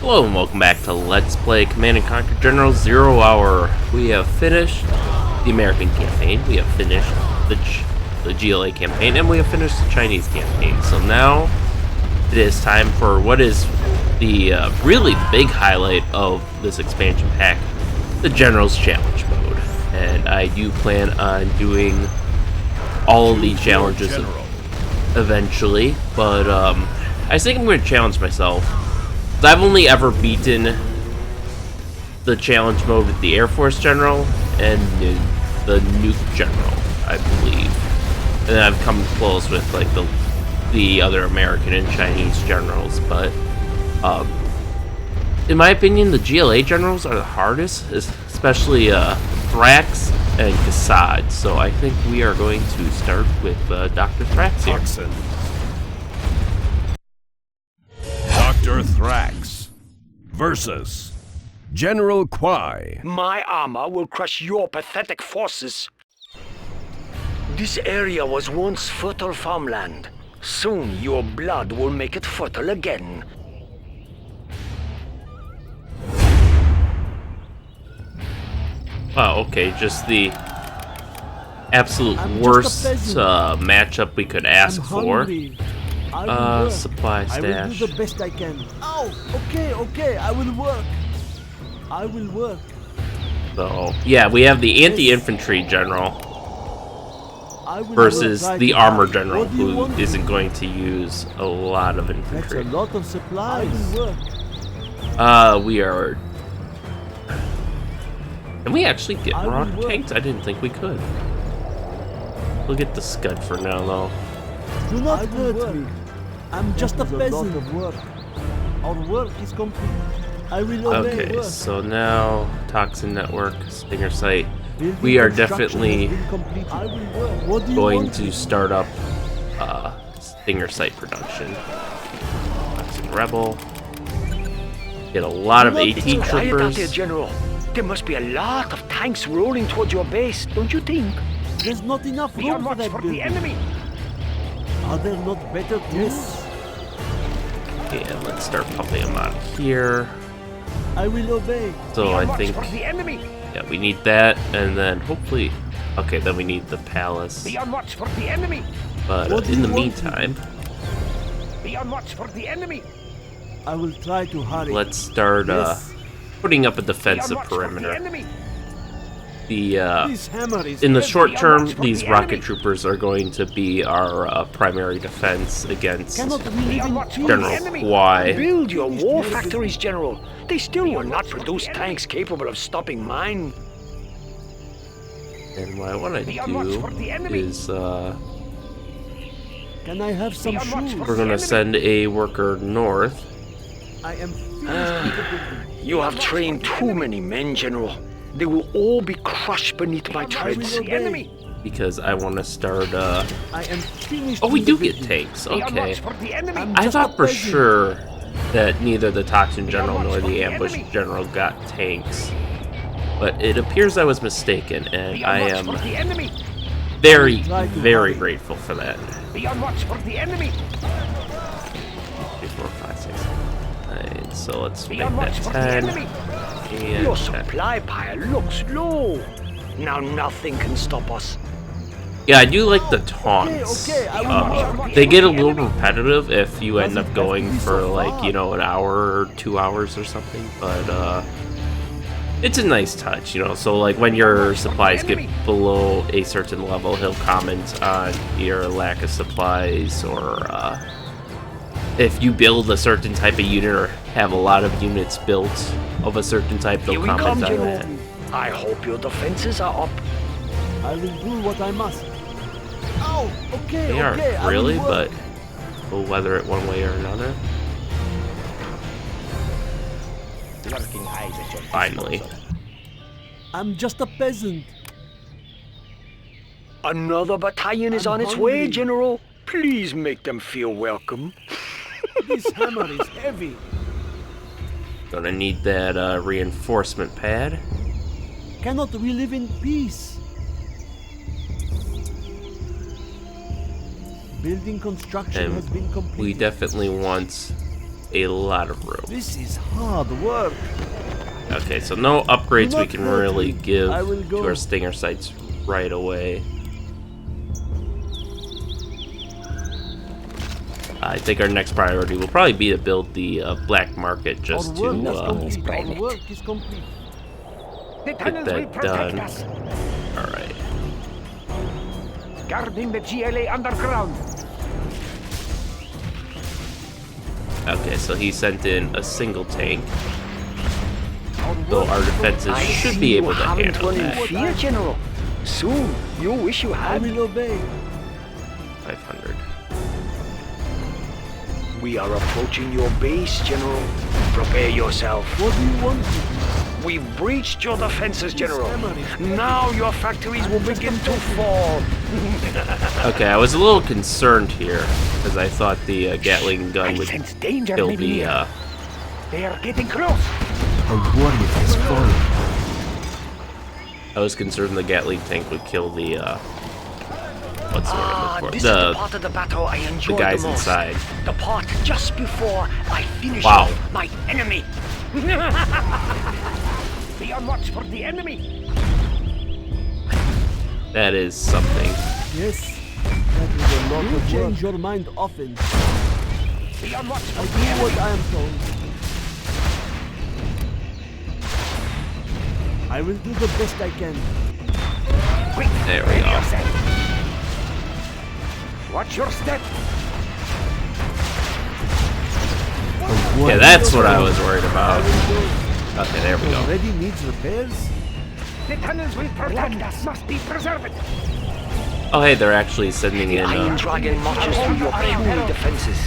Hello and welcome back to Let's Play Command & Conquer General Zero Hour. We have finished the American campaign, we have finished the GLA campaign, and we have finished the Chinese campaign. So now it is time for what is the really big highlight of this expansion pack, the General's Challenge mode. And I do plan on doing all of these challenges eventually, but I think I'm going to challenge myself. I've only ever beaten the challenge mode with the Air Force General and the Nuke General, I believe. And then I've come close with like the other American and Chinese generals, but in my opinion, the GLA generals are the hardest, especially Thrax and SCUDs. So I think we are going to start with Dr. Thrax here. Dr. Thrax versus General Quai. My armor will crush your pathetic forces. This area was once fertile farmland. Soon your blood will make it fertile again. Wow, okay, just the absolute worst matchup we could ask for. Supply stash. I will do the best I can. Oh, okay, I will work. So, yeah, we have the anti-infantry general versus the armor general, who isn't going to use a lot of infantry. That's a lot of supplies. I will work. We are... Can we actually get raw tanks? I didn't think we could. We'll get the Scud for now, though. Do not hurt me. I'm just a peasant. Our work is complete. I will obey. Okay, so now Toxin Network, Stinger Site. We are definitely going to start up Stinger Site production. Toxin Rebel. Get a lot of AT troopers. There, General. There must be a lot of tanks rolling towards your base, don't you think? There's not enough room for that building. The enemy. Are there not better tests? Yeah, let's start pumping them out of here. I will obey. So I think, the enemy. yeah, we need that, and then hopefully, okay, then we need the palace. Be on watch for the enemy. But in the meantime, be on watch for the enemy. I will try to hurry. Let's start putting up a defensive perimeter. In the short term, these rocket troopers are going to be our primary defense against General Quai. Build your war factories, General. They still will not produce tanks capable of stopping mine. And what I want to do is can I have some shoes? We're going to send a worker north. I am You have trained too many men, General. They will all be crushed beneath my treads. Because I want to start, I am finished. Oh, we do get tanks, okay. I thought for sure that neither the Toxin General nor the Ambush General got tanks. But it appears I was mistaken, and I am very, very grateful for that. Be on watch for the enemy. 3, 4, 5, 6, 9. So let's make that 10. And your supply pile looks low. Now nothing can stop us. yeah, I do like the taunts. They get a little repetitive if you end up going for like, you know, an hour or 2 hours or something, but it's a nice touch, you know. So like when your supplies get below a certain level, he'll comment on your lack of supplies, or if you build a certain type of unit or have a lot of units built of a certain type, they'll comment on that. I hope your defenses are up. I will do what I must. Oh, okay, They aren't really, but we'll weather it one way or another. Finally. I'm just a peasant. Another battalion is on its way, General. Please make them feel welcome. This hammer is heavy. Gonna need that reinforcement pad. Cannot we live in peace? Building construction has been completed. We definitely want a lot of room. This is hard work. Okay, so no upgrades Do we not can hurt really me. give I will to go. our stinger sites right away. I think our next priority will probably be to build the black market just Our to work is complete. Our work is complete. The get tunnels will that protect done. us. Alright. Guarding the GLA underground. Okay, so he sent in a single tank. Our So work our is defenses I should see be you able to haven't handle run in that. fear, General. Soon, you wish you I had. will obey. 500. We are approaching your base, General. Prepare yourself. What do you want? We've breached your defenses, General. Hammering. Now your factories will begin to fall. Okay, I was a little concerned here because I thought the Gatling gun I would sense danger kill maybe the. near. They are getting close. A warrior has fallen. I was concerned the Gatling tank would kill the. What's the word I'm looking for? This is the part of the battle I enjoy the guys most. inside. The part just before I finish Wow. off my enemy. Be on watch for the enemy. That is something. Yes. That is a lot of change your mind often. Be on watch for I the do enemy. what I am told. I will do the best I can. Quick, There we ready go. yourself. Watch your step. Yeah, that's what I was worried about. Okay, there we go. Already needs repairs? The tunnels will protect us. Must be preserved. Oh, hey, they're actually sending in. Iron Dragon marches through your puny defenses.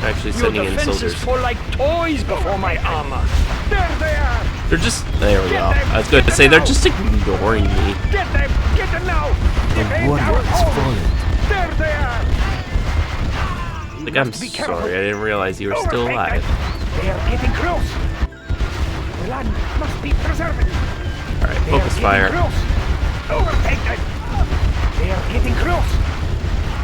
Actually Your sending in defenses soldiers. fall like toys before my armor. There they are. They're just. There we go. I was going to say they're just ignoring me. Get them. Get them now. Defend our home. There they are. Like, I'm Be careful. sorry, I didn't realize you were still Overtake alive. them. They are getting close. The land must be preserved. Alright, They focus are fire. getting close. Overtake them. They are getting close.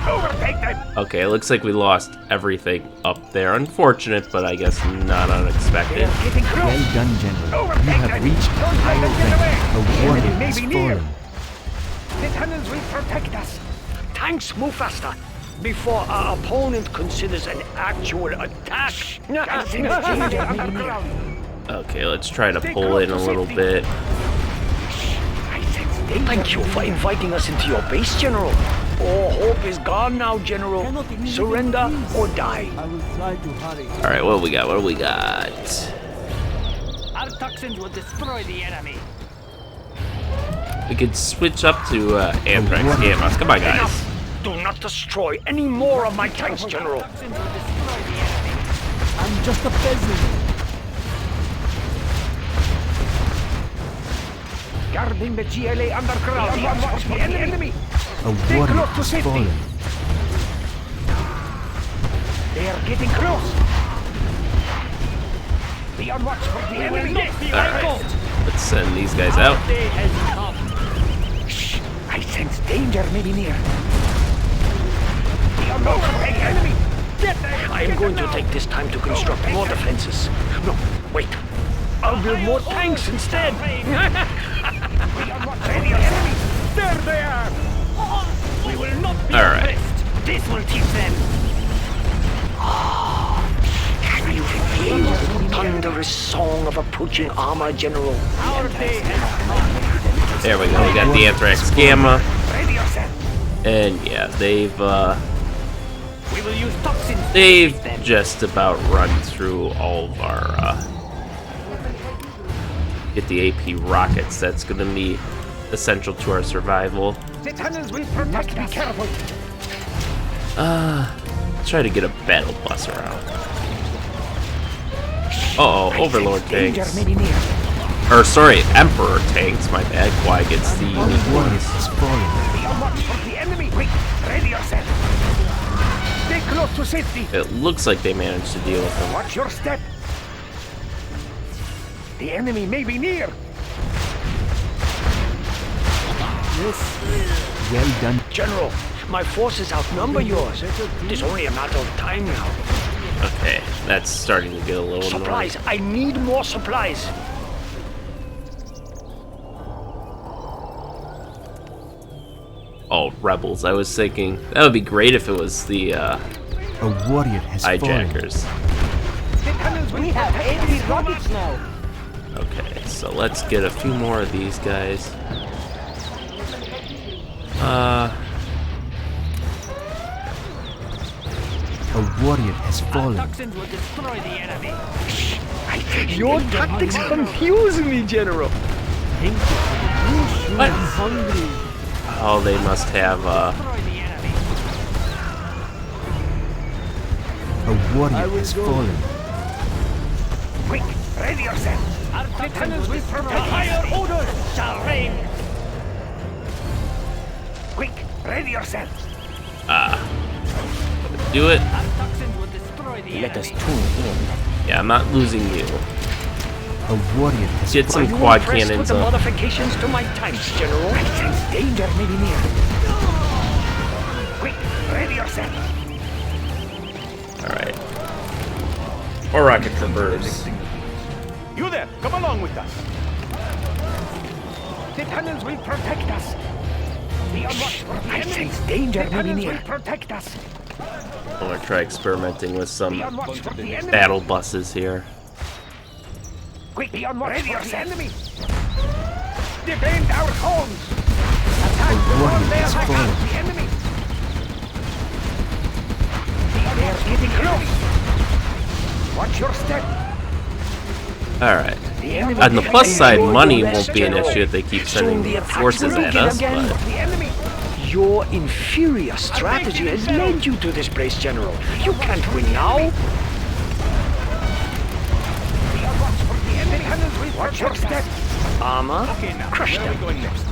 Overtake them. Okay, it looks like we lost everything up there. Unfortunate, but I guess not They unexpected. are getting close. Well done, General. Overtake You have them. reached Don't let higher them get rank. away. A The warrior enemy may has be near. fallen. The tunnels will protect us. Tanks, move faster before our opponent considers an actual attack. I sense danger underground. Okay, let's try to Stay pull close in to a little safety. bit. I sense danger. Thank you for inviting us into your base, General. All hope is gone now, General. Cannot immediately Surrender freeze. or die. I will try to hurry. Alright, what do we got? What do we got? Our toxins will destroy the enemy. We could switch up to Anthrax cameras. Come on, guys. Enough. Do not destroy any more of my tanks, General. Toxins will destroy the enemy. I'm just a peasant. Guarding the GLA underground. Watch for the enemy. A Stay warrior close to has safety. fallen. They are getting close. Be on watch for the enemy. Alright, let's send these guys out. Shh. I sense danger maybe near. Be on watch for the enemy. Get them. I am going to take this time to construct more defenses. No, wait. I'll build more tanks instead. Be on watch for the enemy. There they are. We will not be Alright. oppressed. This will teach them. You feel the thunderous song of approaching armor, General. Our day has There we go. We got the Anthrax Gamma. ready yourself. And yeah, We will use toxins. to they've defeat them. just about run through all of our get the AP rockets. That's gonna be essential to our survival. The tunnels will protect us. Be careful. Let's try to get a battle bus around. Uh-oh, Overlord Danger tanks. may be near. Or sorry, Emperor tanks, my bad. Why gets the A warrior has fallen. Be on watch for the enemy. Quick, ready yourself. Stay close to safety. it looks like they managed to deal with them. Watch your step. The enemy may be near. Yes. Well done. General, my forces outnumber yours. It is only a matter of time now. Okay, that's starting to get a little annoying. Supplies. I need more supplies. Oh, rebels. I was thinking that would be great if it was the A warrior has fallen. hijackers. We have heavy rockets now. Okay, so let's get a few more of these guys. A warrior has fallen. Toxins will destroy the enemy. Your tactics confuse me, General. Thank you for the blue shoes. What? I'm hungry. Oh, they must have Destroy the enemy. A warrior I will has go. fallen. Quick, ready yourself. Our lieutenants will protect higher orders shall reign. Quick, ready yourself. do it. Our toxins will destroy the Let us enemy. tune in. Yeah, I'm not losing you. A warrior has Get some Are you quad impressed with cannons the up. modifications to my tanks, General? I sense danger may be near. Quick, ready yourself. Alright. Or rocket troopers. You there, come along with us. The tunnels will protect us. Be on watch for the enemy. sense danger The may be tunnels near. will protect us. I'm gonna try experimenting with Be some on watch for the enemy. battle buses here. Quick, be on watch for the enemy. Defend our homes. Attack the warrior one they has attack fallen. the enemy. Be on watch for the enemy. Watch your step. Alright. The enemy On the plus side, Your money best, won't be an General. issue if they keep Soon sending the attacks forces will at begin us, again. but the enemy. Your inferior strategy has led you to this place, General. You can't win now. Be on watch for the enemy. Tunnels will watch your step. Armor, Okay, now crush where are we them. going next?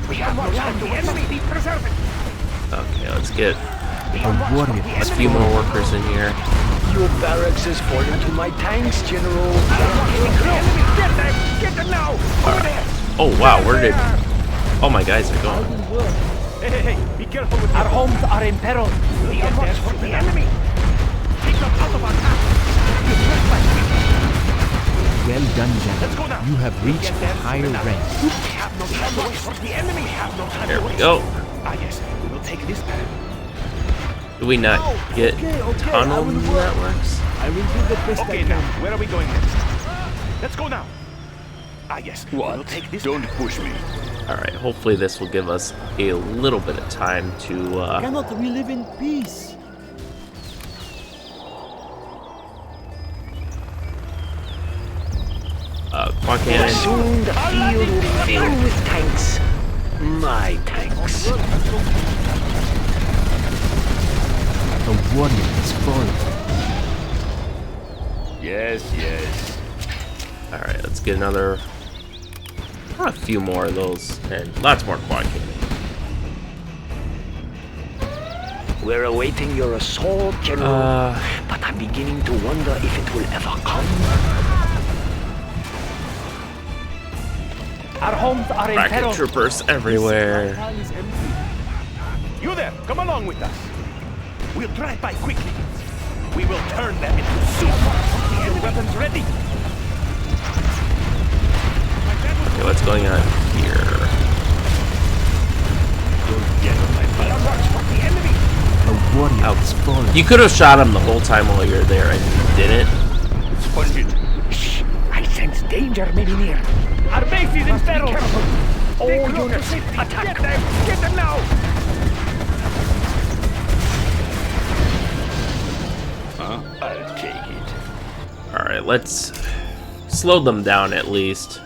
We have no time to enemy. Be preserved. okay, let's get Be on watch for warrior the a has few enemy. more workers in here. Your barracks has fallen to my tanks, General. Get them! Get them now! Over there! Oh wow, where did... There they are. Oh, my guys are I going. will work. Hey, be careful with our homes are in peril. Be on watch for the enemy. Take them out of our path. You trespass. Well done, Let's go General. now. You have reached Get a them higher now. rank. We have no time to wait for the enemy. We have no time There to we wait. go. Ah, yes. We will take this path. Do we not get okay, I tunnel will work. networks? I will do the best Okay, I now, can. where are we going next? Let's go now. Ah, yes. We'll take this. Don't push me. Alright, hopefully this will give us a little bit of time to... Cannot we live in peace? quad cannon. Soon the field will fill with tanks. My tanks. A warrior has fallen. Yes, yes. Alright, let's get another... a few more of those, and lots more quad cannon. We're awaiting your assault, General. But I'm beginning to wonder if it will ever come. Our homes are in Rocket peril. troopers everywhere. My town is empty. You there, come along with us. We'll drive by quickly. We will turn them into soup. Your weapons ready. Okay, what's going on here? Be on watch for the enemy. A warrior has fallen. You could have shot him the whole time while you're there, and you didn't. Shh! I sense danger may be near. Our base is in peril. All units, attack! Get them! Get them now! I'll take it. Alright, let's slow them down at least.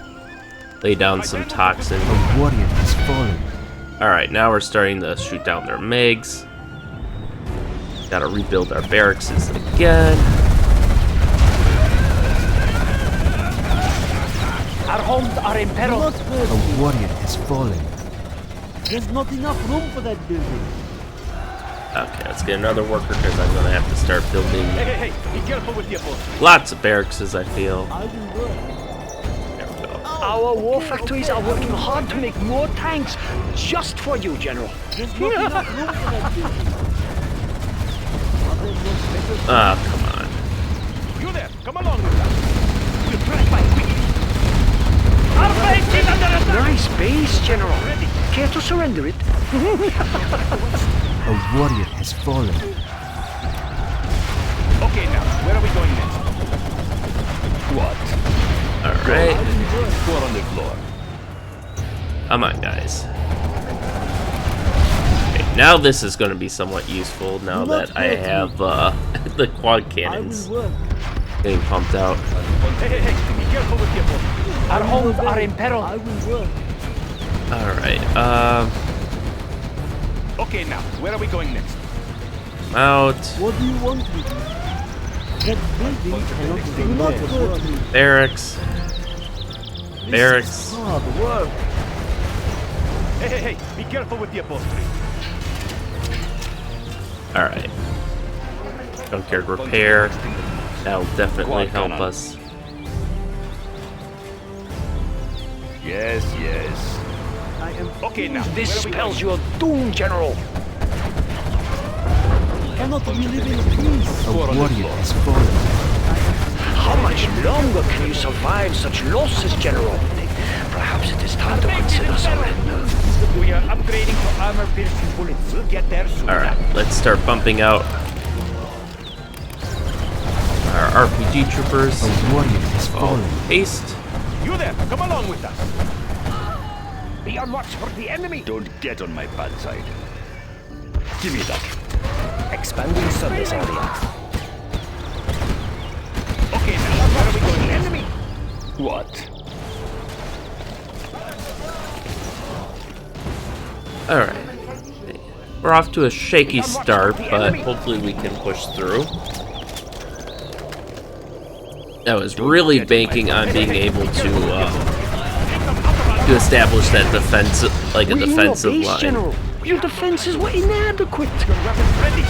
Lay down some toxin. A warrior has fallen. Alright, now we're starting to shoot down their MiGs. Gotta rebuild our barracks again. Our homes are in Do peril. not hurt A me. warrior has fallen. There's not enough room for that building. Okay, let's get another worker because I'm gonna have to start building Hey, be careful with your boat. lots of barracks, I feel. I will work. There we go. Our war factories are working hard to make more tanks just for you, General. There's not enough room for that building. Are there no better Ah, come on. base, General. Care to surrender it? A warrior has fallen. Okay, now, where are we going next? What? Alright. Four on the floor. Come on, guys. Okay, now this is going to be somewhat useful now that I have the quad I cannons will work. getting pumped out. Hey, be careful with your boat. Our homes are in peril. I will work. Alright, Okay, now, where are we going next? out. What do you want me to do? That building cannot do not hurt me. Barracks. Barracks. Hard work. Hey, be careful with the upholstery. Alright. Junkyard repair. That'll definitely help us. Yes, yes. I am. Okay, now, This where are we spells going? your doom, General. Cannot we live in peace? A warrior has fallen. How much longer can you survive such losses, General? Perhaps it is time to consider surrender. We are upgrading to armor-piercing bullets. We'll get there soon. Alright, let's start bumping out our RPG troopers. A warrior has fallen. Haste. You there, come along with us. Be on watch for the enemy. Don't get on my bad side. Give me that. Expanding service area. Okay, now, where are we going? The enemy. What? Alright. We're off to a shaky start, but hopefully we can push through. I was really banking on being able to establish that defensive, like a We're in your defensive base, line, General. Your defenses were inadequate. Weapons ready.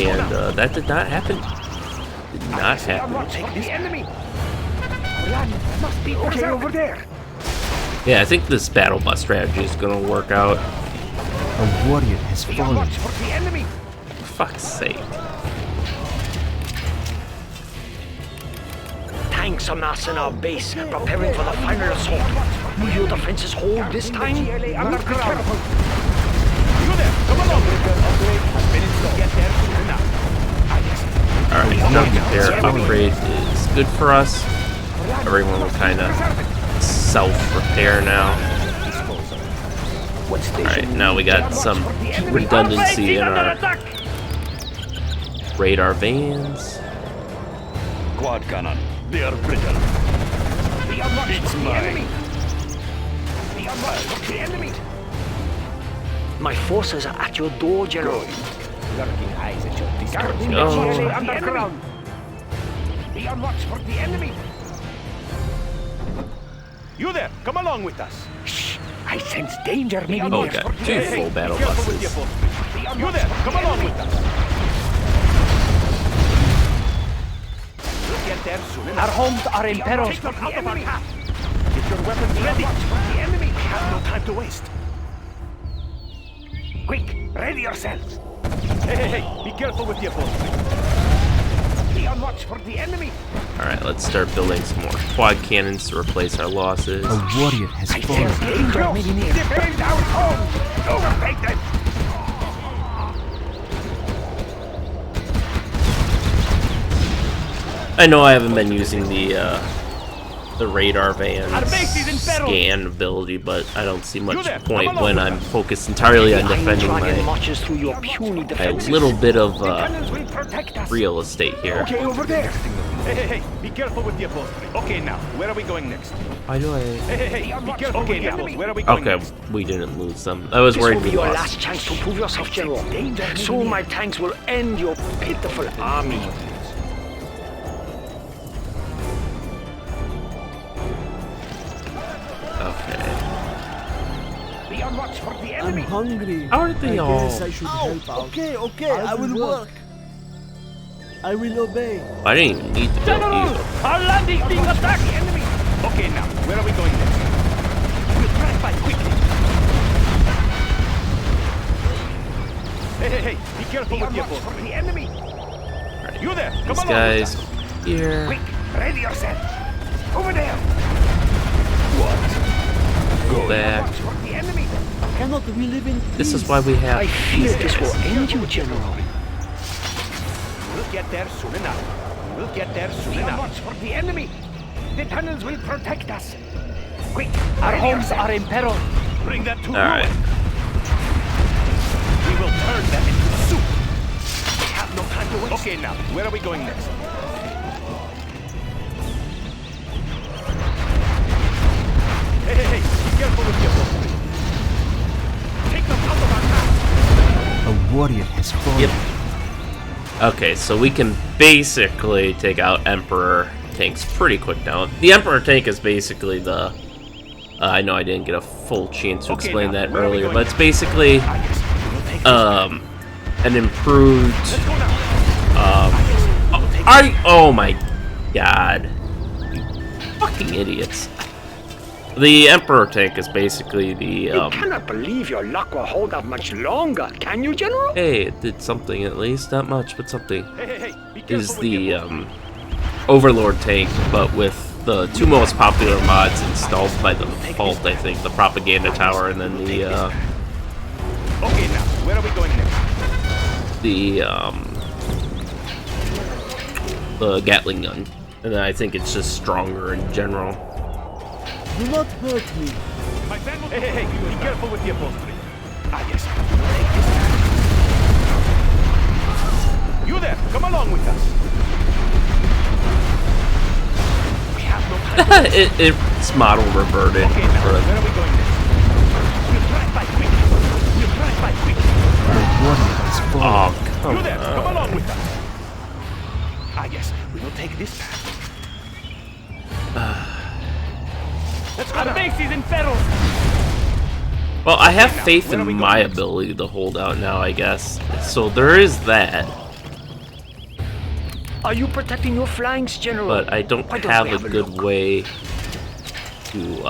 and that did not happen. Did not Be on watch happen. for the enemy. Our land must be okay over there. Yeah, I think this battle bus strategy is gonna work out. A warrior has Be on fallen. watch for the enemy. For fuck's sake. Tanks amass in our base, preparing for the final assault. Will your defenses hold this time? GLA underground. You there, come along. Minutes to get there soon enough. Alright, their upgrade is good for us. Everyone will kind of self-repair now. Alright, now we got some redundancy in our radar vans. Quad cannon. They are brittle. Be on watch It's for the mine. enemy. Be on watch for the enemy. My forces are at your door, General. Lurking eyes at your disguarding Oh. the GLA underground. Be on watch for the enemy. You there, come along with us. Shh, I sense danger. Maybe Oh, near. got two full battle Be careful with buses. your boat. You there, come along with us. We'll get there soon. Our homes are in peril. Take them out of our path. Get your weapons ready. Watch for the enemy. We have no time to waste. Quick, ready yourselves. Hey, be careful with your boat. Be on watch for the enemy. Alright, let's start building some more quad cannons to replace our losses. A warrior has I fallen. sense danger. Defend our home. Overtake them. I know I haven't been using the radar van Our base is in peril. scan ability, but I don't see much You there, point come along when with I'm us. focused entirely on The Iron defending Dragon my marches through your puny defenses. little bit of Cannons will protect us. real estate here. Okay, over there. Hey, be careful with the upholstery. Okay, now, where are we going next? Why do I? Hey, be careful. Okay, now, where are we going Okay, next? we didn't lose them. I was This worried will be we your lost. last chance to prove yourself, General. Soon my tanks will end your pitiful army. Okay. Be on watch for the I'm enemy. hungry. How did they I all? guess I should help out. Okay, I will work. I will obey. I didn't even need to build either. Our land is being attacked. The enemy. Okay, now, where are we going next? We'll drive by quickly. Hey, be careful with the upholstery. The enemy. Alright, You there, come these along guys with us. here. Quick, ready yourself. Over there. What? Go back. Watch for the enemy. Cannot we live in peace? This is why we have I fear this will end you, General. We'll get there soon enough. We'll get there soon enough. Watch for the enemy. The tunnels will protect us. Quick, our homes are in peril. Bring them to Alright. ruin. We will turn them into soup. We have no time to waste. Okay, now, where are we going next? Hey, hey, hey, be careful with your boat. Take them out of our path. A warrior has fallen. Yep. Okay, so we can basically take out Emperor tanks pretty quick now. The Emperor tank is basically the... I know I didn't get a full chance to explain that earlier, but it's basically an improved... oh my god. You fucking idiots. The Emperor tank is basically the... I cannot believe your luck will hold out much longer. Can you, General? Hey, it did something at least. Not much, but something. Hey, hey, hey, be careful Is with the your boat. Overlord tank, but with the two most popular mods installed by default, I think. The Propaganda Tower and then Okay, now, where are we going next? the Gatling gun. And then I think it's just stronger in general. Do not hurt me. My friend will... Hey, hey, hey, be careful with the upholstery. Ah, yes. Take this. You there, come along with us. We have no time. It's model reverted. Okay, now, for- where are we going next? We'll drive by quick. We'll drive by quick. A warrior has fallen. Oh, come You there, come on. along with us. Ah, yes, we will take this path. Let's go. Our base is in peril. Well, I have faith Where are we in going my next? ability to hold out now, I guess. So there is that, Are you protecting your flanks, General? but I don't Why don't have we a have a good look? way to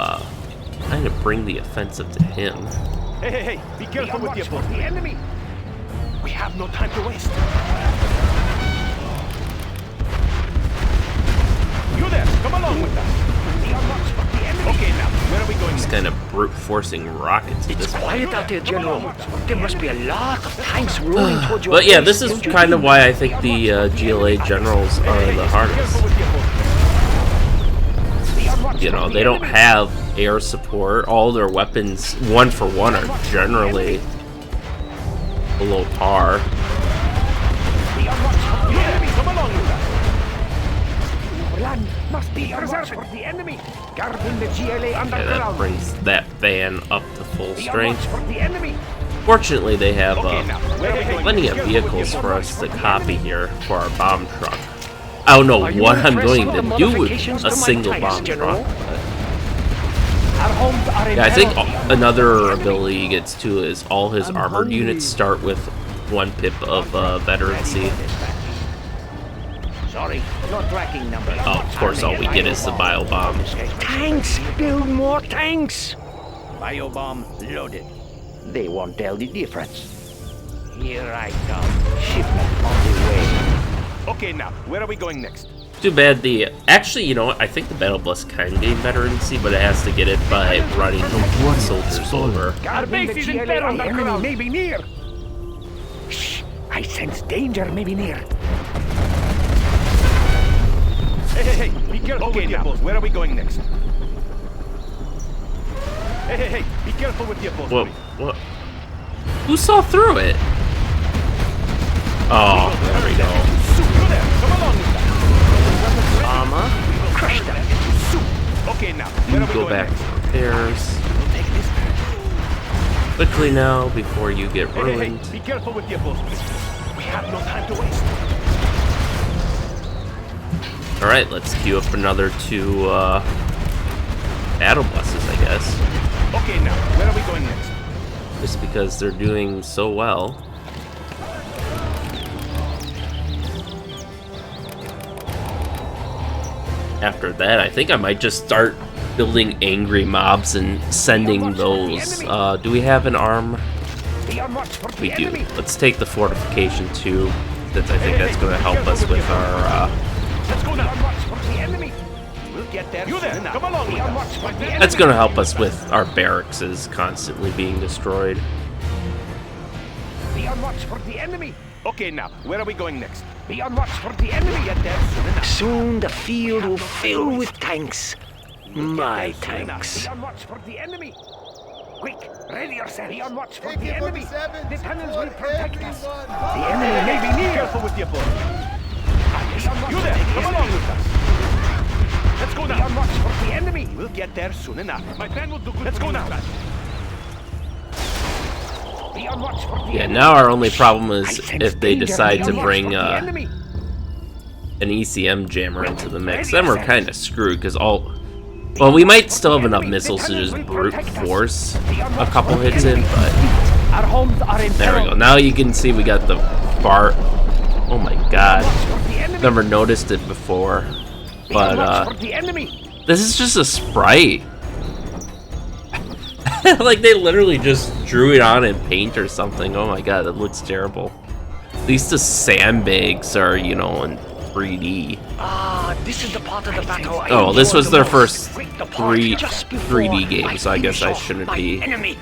kind of bring the offensive to him. Hey, hey, hey, be careful with the upholstery. The enemy. We have no time to waste. You there, come along with us. Okay, now, where are we going Just next? kind of brute forcing rockets at It's this point. quiet out there, General. There must be a lot of tanks rolling towards your But yeah, base, this is don't you kind of think? why I think the GLA generals are the hardest. You know, they don't have air support. All their weapons, one for one, are generally below par. Come along with us. Our land must be preserved for the enemy. Guarding the GLA Okay, that underground. brings that van up to full strength. For the enemy. Fortunately, they have Okay, now, where are we going? plenty of vehicles for us to copy here for our bomb truck. I don't know Are you what I'm impressed going with to the do with modifications a to my single tanks, bomb General? truck. Our homes are in Yeah, I think peril. another ability he gets too is all his I'm armored hungry. units start with 1 pip of veterancy. Sorry, no tracking number. Oh, of course, all we get is the bio bombs. Tanks! Build more tanks! Biobomb loaded. They won't tell the difference. Here I come. Shipment on the way. Okay, now, where are we going next? Too bad the... Actually, you know what? I think the Battle Bus can gain veterancy, but it has to get it by running soldiers over. Our base is in peril. The enemy may be near. Shh! I sense danger may be near. Hey, hey, hey! Be careful with the upholstery. Where are we going next? Hey, hey, hey! Be careful with the upholstery. What? Who saw through it? Oh, there we go. You there! Come along with that. Armor? Crush them. Okay, now, You where are we go going back next? to repairs We'll take this path. quickly now before you get Hey, hey, ruined. hey! Be careful with the upholstery. We have no time to waste. Alright, let's queue up another 2 battle buses, I guess. Okay, now, where are we going next? Just because they're doing so well. After that, I think I might just start building angry mobs and sending those. Do we have an arm? Be on watch for the We do. enemy. Let's take the fortification too, since I think that's going to help us with our Let's go now. Be on watch for the enemy. We'll We'll get there. You there? Come along with us. That's gonna help us with our barracks is constantly being destroyed. Be on watch for the enemy. Okay, now, where are we going next? Be on watch for the enemy. Get there soon enough. Soon the field will fill with tanks. My tanks. Be on watch for the enemy. Quick, ready yourself. Be on watch for the enemy. The tunnels will protect us. The enemy may be near. Careful with your boat. You there, come along with us. Let's go now. Be on watch for the enemy. We'll get there soon enough. My plan will do good. Let's go now. Be on watch for the Yeah, enemy. now our only problem is if they Danger. decide Be to on watch bring for the enemy. an ECM jammer into the mix, then we're kind of screwed because well, we might still have enough missiles to just brute force a couple hits in, but Our homes are in there we go. Now you can see we got the bar. Oh my god, never noticed it before, but this is just a sprite. Like they literally just drew it on in paint or something. Oh my god, that looks terrible. At least the sandbags are, you know, in 3D. Ah, this is the part of the battle. Oh, this was their first The part just before 3D game, so I guess I finish off shouldn't my be enemy.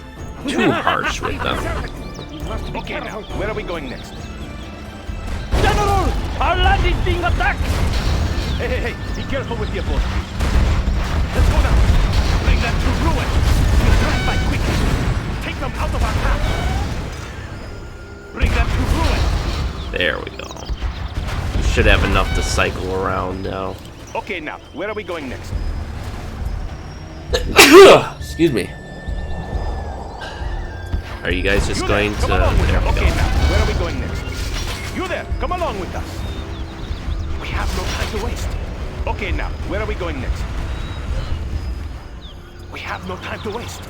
too harsh with them. Okay, now, where are we going next? General, our land is being attacked. Hey, hey, hey, be careful with your boat. Let's go now. Bring them to ruin. We'll drive by quick. Take them out of our path. Bring them to ruin. There we go. We should have enough to cycle around now. Okay, now, where are we going next? Excuse me. Are you guys just going to... Come along with There us. we Okay, go. now, where are we going next? You there, come along with us. We have no time to waste. Okay, now, where are we going next? We have no time to waste.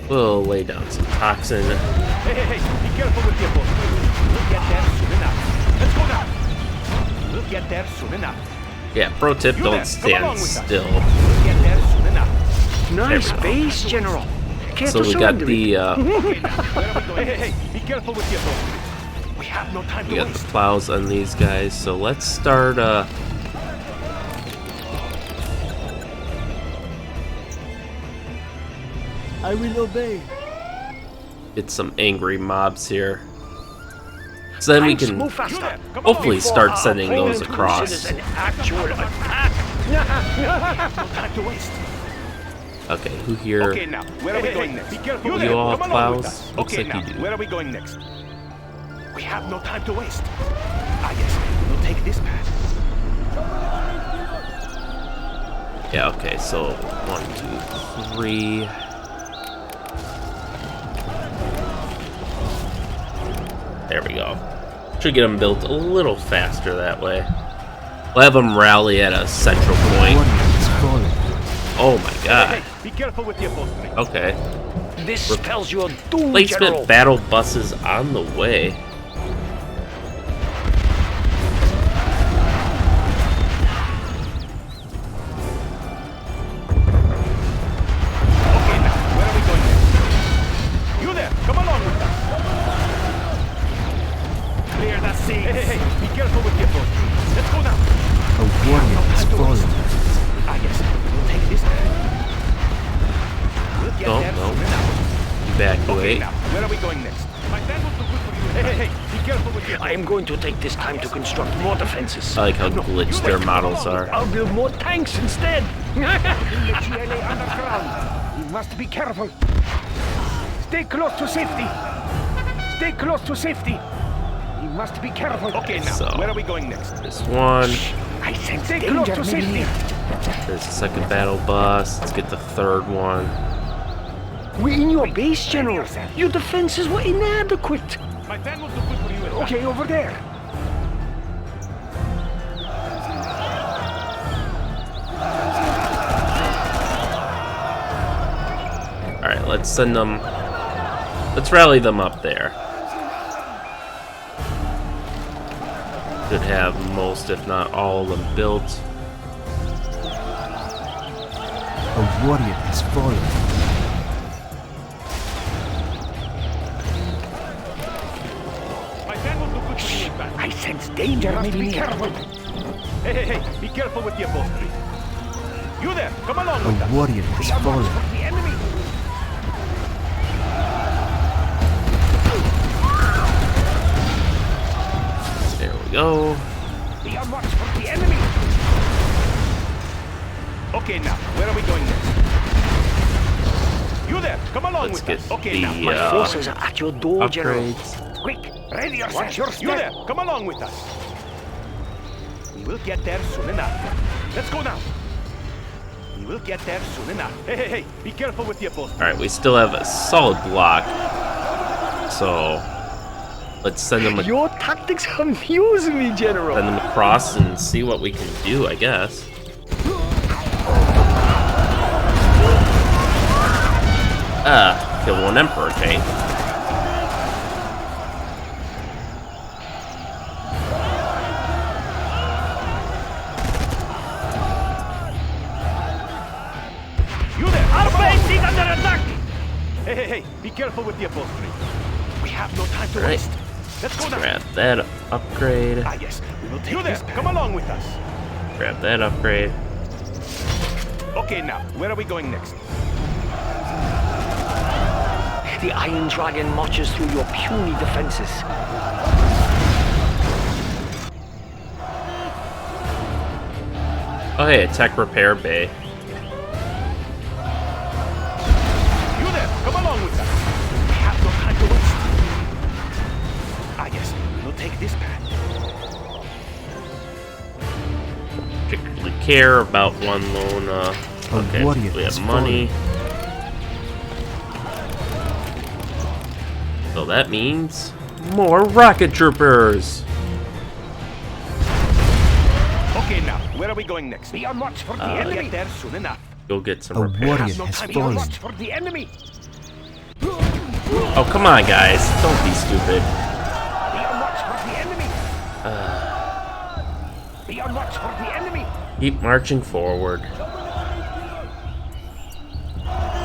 We'll lay down some toxin. Hey, hey, hey, be careful with your boat. We'll get there soon enough. Let's go now. We'll get there soon enough. Yeah, pro tip, You don't there, come stand along with us. still. We'll get there soon enough. Nice There we go. base, General. Care So to we got surrender it? the Okay, now, where are we going? Hey, hey, hey, be careful with your boat. We have no time we to got the waste. plows on these guys. So let's start I will obey. get some angry mobs here. So then we Tanks can move faster. hopefully Before start our sending those opponent across. considers an actual attack. No time to waste. Okay, who here? Okay, now, where are we going next? Be careful. You there, all come along with plows? us. Looks Okay, like now, you do. where are we going next? We have no time to waste. Ah, yes, we'll take this path. Yeah, okay, so 1, 2, 3. There we go. Should get them built a little faster that way. We'll have them rally at a central point. Warrior is fallen. Oh my god. Hey, be careful with your boat. Okay. This spells your doom, Placement General. battle buses on the way. Okay, now, where are we going next? You there, come along with us. Clear the sea. Hey, hey, hey, be careful with your boat. Let's go now. A warrior has fallen. Ah, yes, we'll take this path. We'll get No, there no. soon enough. Okay, Evacuate. now, where are we going next? My plan will do good for you. Hey, hey, hey, be careful with your boat. I am going to take this time to construct more defenses. I like how glitched their models are. I'll build more tanks instead. In the GLA underground. You must be careful. Stay close to safety. Stay close to safety. You must be careful. Okay, now, So- where are we going next? This one. I sense Stay close to safety. There's the second battle bus. Let's get the third one. We're in your base, General. Your defenses were inadequate. My plan will do good for you. Okay, over there. Alright, let's send them. Let's rally them up there. Should have most, if not all, of them built. A warrior has fallen. My plan will do good for you. I sense danger. Must be careful. Hey, be careful with the upholstery. You there, come along with A us. warrior has Be on watch fallen. for the enemy. There we go. Be on watch for the enemy. Okay, now, where are we going next? You there, come along Let's with get us. Okay, now, My forces are at your door, General. upgrades. quick, ready yourself. Watch your You step. there, come along with us. We will get there soon enough. Let's go now. We will get there soon enough. Hey, be careful with the upholstery. Alright, we still have a solid block. So let's send them Your tactics amuse me, General. across and see what we can do, I guess. Kill one Emperor tank. You there, our base is under attack. Hey, be careful with the upholstery. We have no time to Right. waste. Let's go now. Grab that upgrade. Ah, yes, we will take you there. Come along with us. Grab that upgrade. Okay, now, where are we going next? The Iron Dragon marches through your puny defenses. Oh hey, attack repair bay. You there, come along with us. We have no time to waste. Ah, yes, we'll take this path. Particularly care about one lone. Okay, warrior we has have money. So that means more rocket troopers. Okay, now, where are we going next? Be on watch for the enemy. Get there soon enough. Go get some A repairs. warrior No has time. Be on fallen. watch for the enemy. Oh come on, guys! Don't be stupid. Be on watch for the enemy. Be on watch for the enemy. Keep marching forward.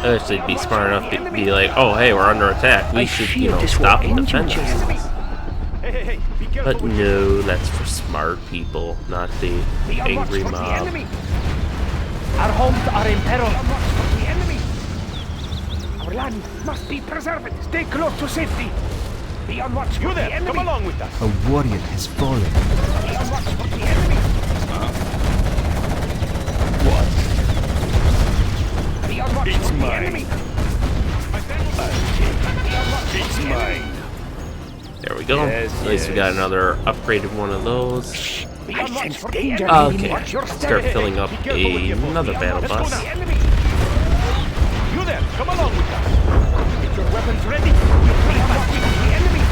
Actually, be smart enough to be like, oh hey, we're under attack. We I should, fear you know, this will stop and end you, defend General. this. Hey, be careful But with no, that's for smart people, not the Be on watch angry for the mob. enemy. Our homes are in peril. Be on watch for the enemy. Our land must be preserved. Stay close to safety. Be on watch for the enemy. Come along with us. A warrior has fallen. Be on watch for the enemy. What? Be on watch It's for the mine. enemy. It's mine. There we go. Yes, At least we got yes. another upgraded one of those. Be on watch sense for the danger. enemy. Okay, Watch your start step. filling up Be careful with your boat. another Be on battle watch for bus. the enemy. You there, come along with us. Get your weapons ready. Be on watch for the enemy.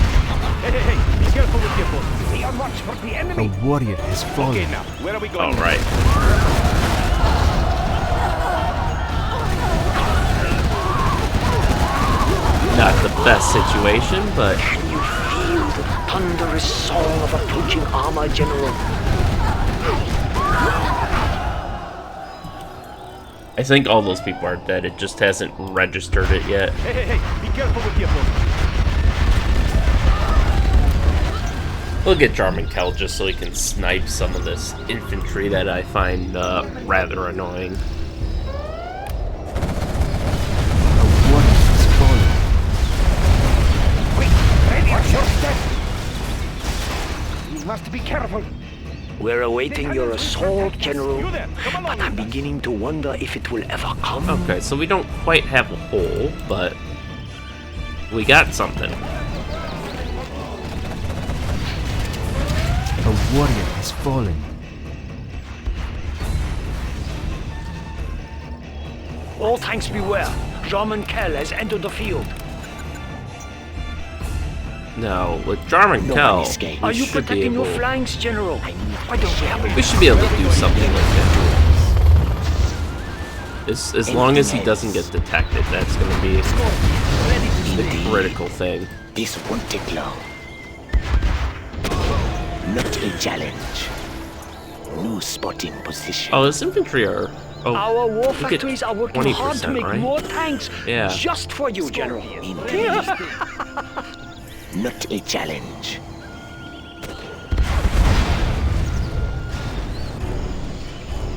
Hey, be careful with your boat. Be on watch for the A enemy. warrior has Okay, fallen. now, where are we going? All right. Not the best situation, but Can you feel the thunderous song of approaching armor, General? I think all those people are dead. It just hasn't registered it yet. Hey, be careful with your boat. We'll get Jarmankel just so he can snipe some of this infantry that I find rather annoying. A warrior has fallen. Quick, ready, watch your step. You must be careful. We're awaiting your assault, General, You there, come along but I'm with us. beginning to wonder if it will ever come. Okay, so we don't quite have a hole, but we got something. A warrior has fallen. All tanks beware. Jarmankel has entered the field. Now, with Jarmankel, Are we you should be protecting able... your flanks, General? Why don't we have We should be able to do something like that. As long as he doesn't get detected, that's going to be the critical thing. This won't take long. Not a challenge. No spotting position. Oh, this infantry are... Oh, Our war we get factories are working hard to 20%, make right? more tanks Yeah. just for you, General. Indeed. Not a challenge.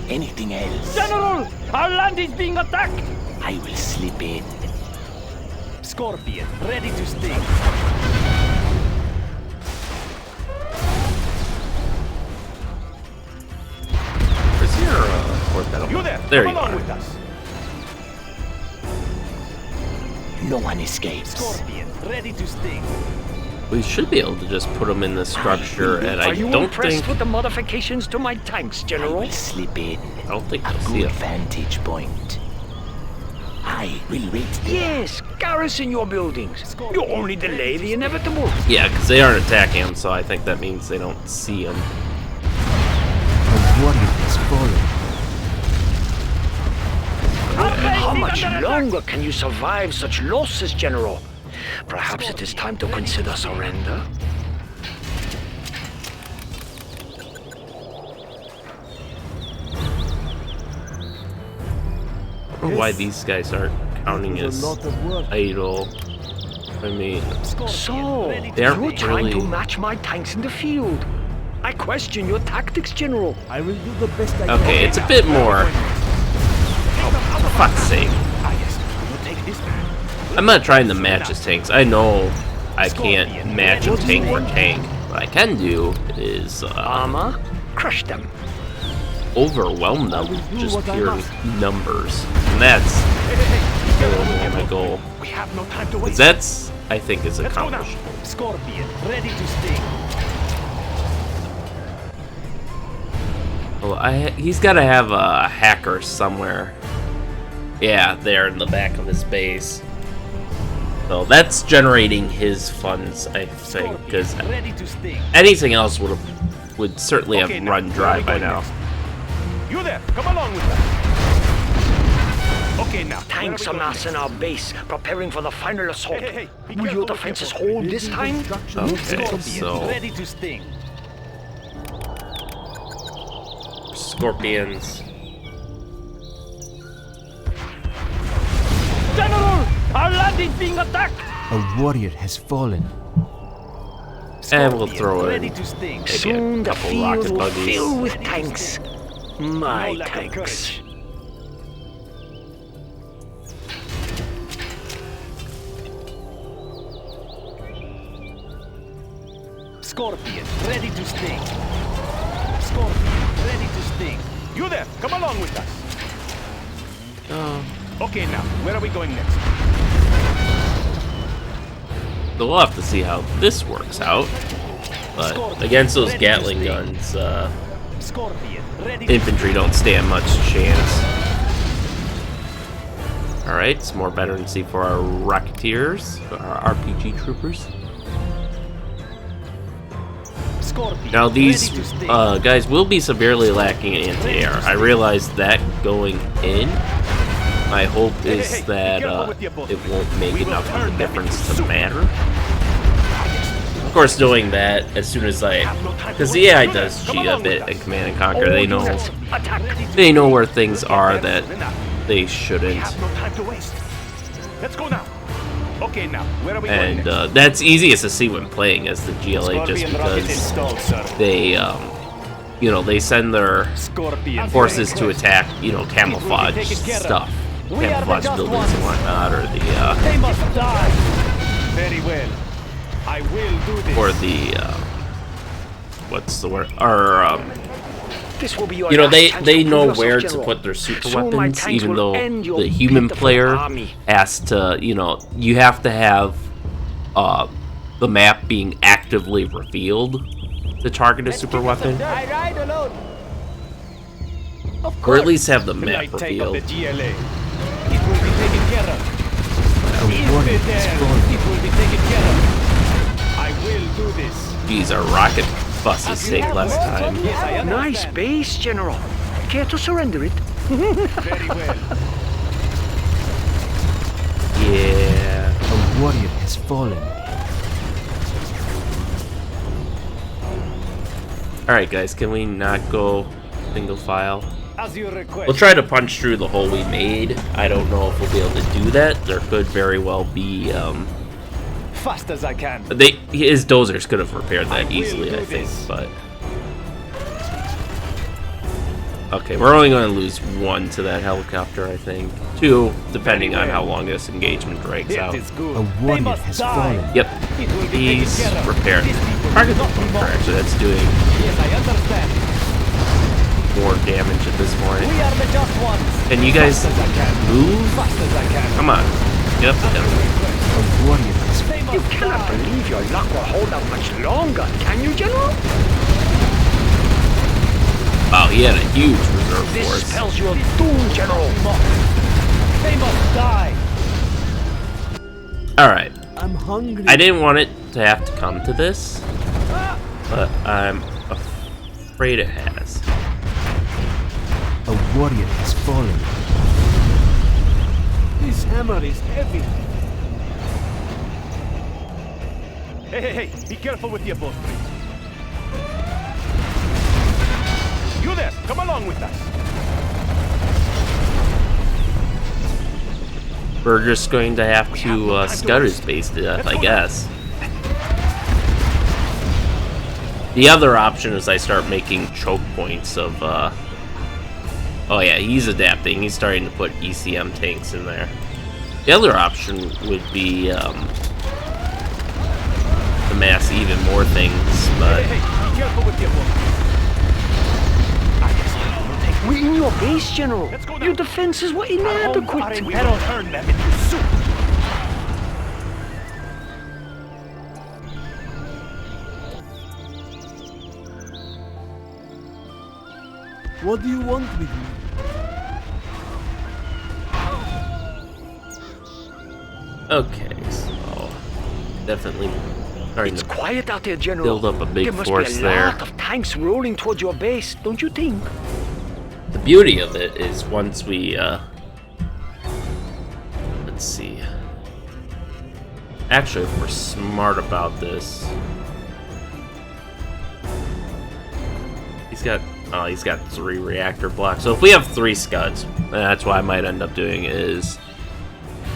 Anything else? General! Our land is being attacked! I will slip in. Scorpion, ready to sting. Where's your orbital? You there! There Come you along are. with us. No one escapes. Scorpion, ready to sting. We should be able to just put them in the structure, and I Are you don't impressed think with the modifications to my tanks, I General? will slip in. I don't think A they'll see good it. vantage point. I will wait there. Yes, garrison your buildings. You only delay the inevitable. Yeah, because they aren't attacking him, so I think that means they don't see him. A warrior has fallen. How much longer can you survive such losses, General? Perhaps it is time to consider surrender. I don't know why these guys aren't counting It was as a lot of work. idle. I mean, So, They aren't you're trying really- to match my tanks in the field. I question your tactics, General. I will do the best I can. okay, it's a bit more. Oh, for fuck's sake. Ah, yes. You take this man. I'm not trying to match his tanks. I know I can't match a tank for tank. What I can do is Armor, crush them. overwhelm them with just pure numbers. And that's a little more my goal. We have no time to 'Cause waste. that's, I think, is Let's go now. accomplished. Scorpion, ready to sting. Well, he's got to have a hacker somewhere. Yeah, there in the back of his base. So that's generating his funds, I think, because Scorpion, ready to sting. anything else would certainly have Okay, now, run where dry are we by going now. next? You there, come along with us. Okay, now. Tanks where are we going amass in our base, preparing for the final assault. Hey, hey, hey, be Will careful your with your defenses foot. hold this time? Okay, Scorpion, so ready to sting. scorpions. General, our land is being attacked. A warrior has fallen. And we'll Scorpion, throw in ready to sting. maybe Soon a the couple field rocket will buggies. fill with tanks. My No lack of tanks. courage. Scorpion, ready to sting. Scorpion, ready to sting. You there, come along with us. Okay, now, where are we going next? So we'll have to see how this works out. But against those Gatling guns, Scorpion, ready to infantry don't stand much chance. Alright, some more veterancy for our Rocketeers, our RPG troopers. Scorpion, Now these ready to sting. guys will be severely lacking in anti-air. I realized that going in. My hope Hey, is hey, hey, that be careful with your bullets. it won't make We will enough of a turn them difference into to soup. matter. Of course, doing that as soon as because the AI does cheat a bit in Command and Conquer. They know where things are that they We shouldn't, have no time to waste. Let's go now. Okay, now, where are we going and next? that's easiest to see when playing as the GLA, just Scorpion rocket because installed, sir. they they send their Scorpion forces to request. attack, camouflage taken care of. stuff, We are the camouflage just buildings ones. and whatnot, or They must die. Very well. I will do this. what's the word? Or This will be your they last chance they to prove know yourself, where to General. put their super Soon my weapons, tanks even will though end your the human pitiful player army. has to, you have to have the map being actively revealed to target a super weapon, I ride alone. or at least have the The map night tank of revealed. the GLA. It will be taken care of. A warrior has fallen. It will be taken care of. I will do this. Geez, our rocket buses take less time. Yes, I understand. Nice base, General. Care to surrender it? Very well. Yeah. A warrior has fallen. Alright guys, can we not go single file? As you request. We'll try to punch through the hole we made. I don't know if we'll be able to do that. There could very well be, Fast as I can. his dozers could have repaired that will easily, do I think, this. but... Okay, we're only going to lose 1 to that helicopter, I think. 2, depending on how long this engagement drags out. A warrior has fallen. Yep, he's repaired. Target the bunker, actually, that's doing more damage at this point. Can you guys move? Come on, get up the hill. A warrior has fallen. You cannot believe your luck will hold out much longer, can you, General? Wow, he had a huge reserve This force. spells your doom, General. They must die. Alright, I'm hungry. I didn't want it to have to come to this, but I'm afraid it has. A warrior has fallen. This hammer is heavy. Hey, be careful with your boat, please. You there, come along with us. We're just going to have to scud his base to death, I guess. The other option is I start making choke points of, oh yeah, he's adapting. He's starting to put ECM tanks in there. The other option would be, to mass even more things, but... Hey, be careful with your boat. We're in your base, General. Let's go now. Your defenses were inadequate. We will turn them into soup. What do you want with me? Okay, so... definitely starting It's to quiet out there, General. build up a big There must force be a there. lot of tanks rolling towards your base, don't you think? The beauty of it is once we, let's see. Actually, if we're smart about this, he's got 3 reactor blocks. So if we have 3 scuds, that's what I might end up doing is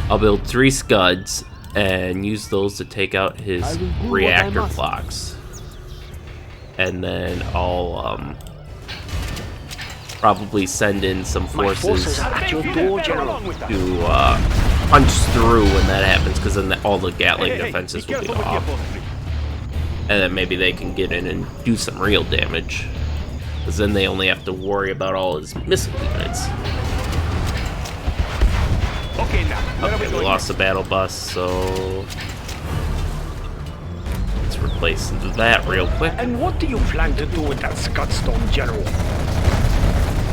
I'll build 3 scuds and use those to take out his I will do what I reactor must. blocks, and then I'll probably send in some My forces forces are at your door, General. to punch through when that happens, because then all the Gatling defenses be will be careful with your off, boat, please. and then maybe they can get in and do some real damage, because then they only have to worry about all his missile units. Okay, now, where are Okay, we going lost the battle bus, so let's replace that real quick. And what do you plan to do with that Scudstorm, General?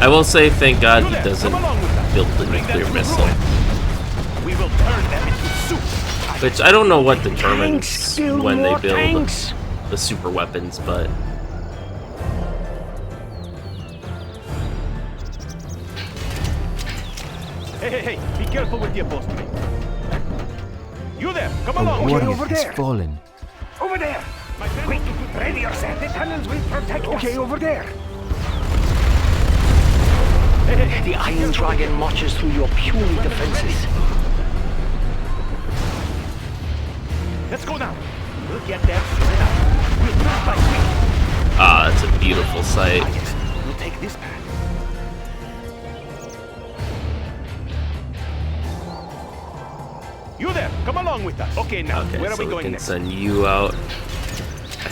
I will say, thank God he You there, doesn't come along with us. build the Bring them nuclear to missile, ruin. We will turn them into soup. which I don't know what Tanks, determines build when they more build tanks. the super weapons, but Hey, be careful with your boat, please. You there, come A along. warrior over has there. fallen. Over there. Quick, ready yourself. The tunnels will protect us. Okay, over there. The Iron Dragon marches through your puny defenses. Let's go now. We'll get there soon enough. We'll do it by quick. ah, that's a beautiful sight. Yes, we'll take this path. You there, come along with us. Okay, now, Okay, where are so we we going can next? send you out. I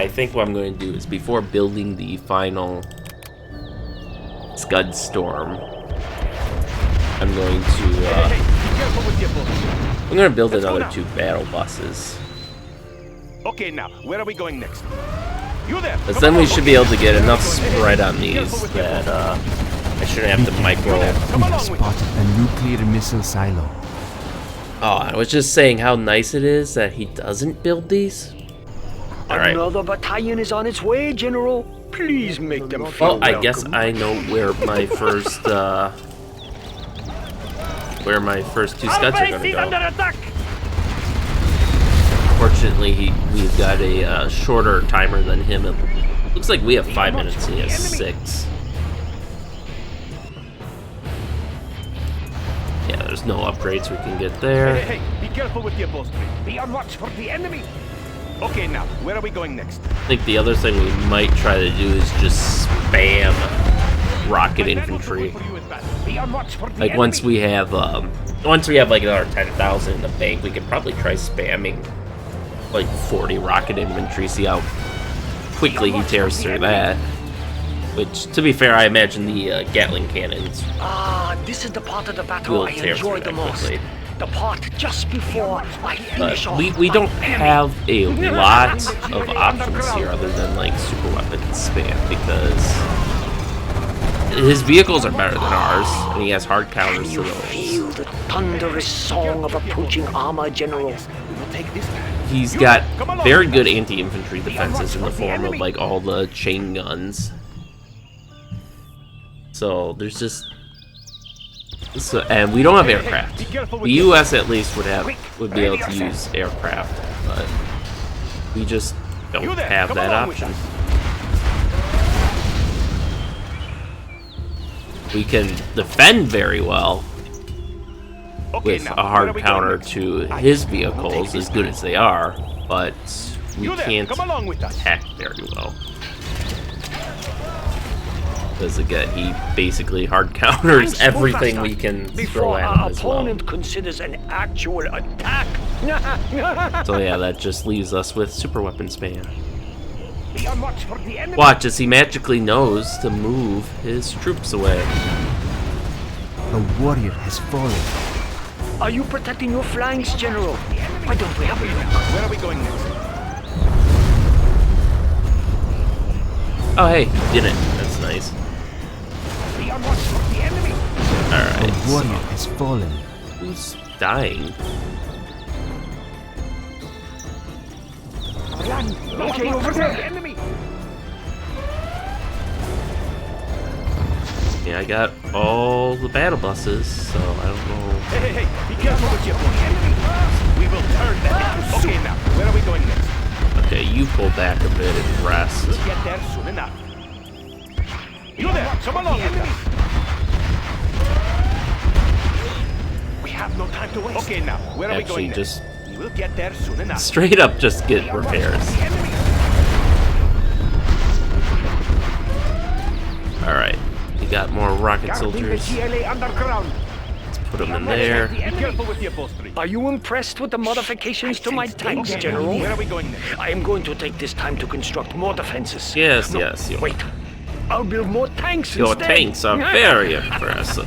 think what I'm going to do is before building the final Scud Storm, I'm going to Be careful with your boat. I'm going to build Let's go another now. 2 battle buses. Okay, now, where are we going next? You there. Because come then we along. should be able to get enough spread on these that I shouldn't have to micro. Come We have along with us. spotted a nuclear missile silo. Oh, I was just saying how nice it is that he doesn't build these. Alright. Another battalion is on its way, General. Please make them feel Well, I guess welcome. I know where my first 2 scuds are going to go. attack. Fortunately, we've got a shorter timer than him. It looks like we have 5 minutes and he has 6. Yeah, there's no upgrades we can get there. Hey, be careful with your boat, please. Be on watch for the enemy. Okay, now, where are we going next? I think the other thing we might try to do is just spam rocket infantry. Be on watch for the Like enemy. once we have like another 10,000 in the bank, we could probably try spamming like 40 rocket infantry. See how quickly he tears through that. Which, to be fair, I imagine the Gatling cannons Ah, this is the part of the battle will I tear enjoy through the that most. quickly. The part just before I finish But off we my don't enemy. have a lot of options here other than like super weapon spam because his vehicles are better than ours and he has hard counters to You those. feel the thunderous song of approaching armor, General. We will take this path. He's got very good anti-infantry defenses in the form of like all the chain guns. So there's just and we don't have aircraft. The U.S. at least would be able to use aircraft, but we just don't have that option. We can defend very well with a hard counter to his vehicles, as good as they are, but we can't attack very well. Because again, he basically hard counters everything we can throw Before at him our as well. opponent considers an actual attack. So yeah, that just leaves us with super weapon spam. Be on watch for the enemy. Watch as he magically knows to move his troops away. A warrior has fallen. Are you protecting your flanks, General? Why don't we have a look? Where are we going next? Oh hey, he did it. That's nice. Be on watch for the enemy. Alright, A warrior has fallen. who's dying? Land. Okay, over there. The enemy. Yeah, I got all the battle buses, so I don't know. Hey, hey, hey. Be careful with your enemy. We will turn that into soup. Okay, now, where are we going next? Okay, you pull back a bit and rest. We'll get there soon enough. You there, come along with us. We have no time to waste. Okay, now, where are we Actually, going just next? We'll get there soon enough. straight up just get repairs. The enemy. Alright, we got more rocket Guarding the soldiers. GLA underground. Let's put them in there. Be careful with the upholstery. Are you impressed with the modifications to my tanks, Okay, General? where are we going next? I am going to take this time to construct more defenses. Yes, No, yes. Wait. I'll build more tanks Your instead. tanks are very impressive.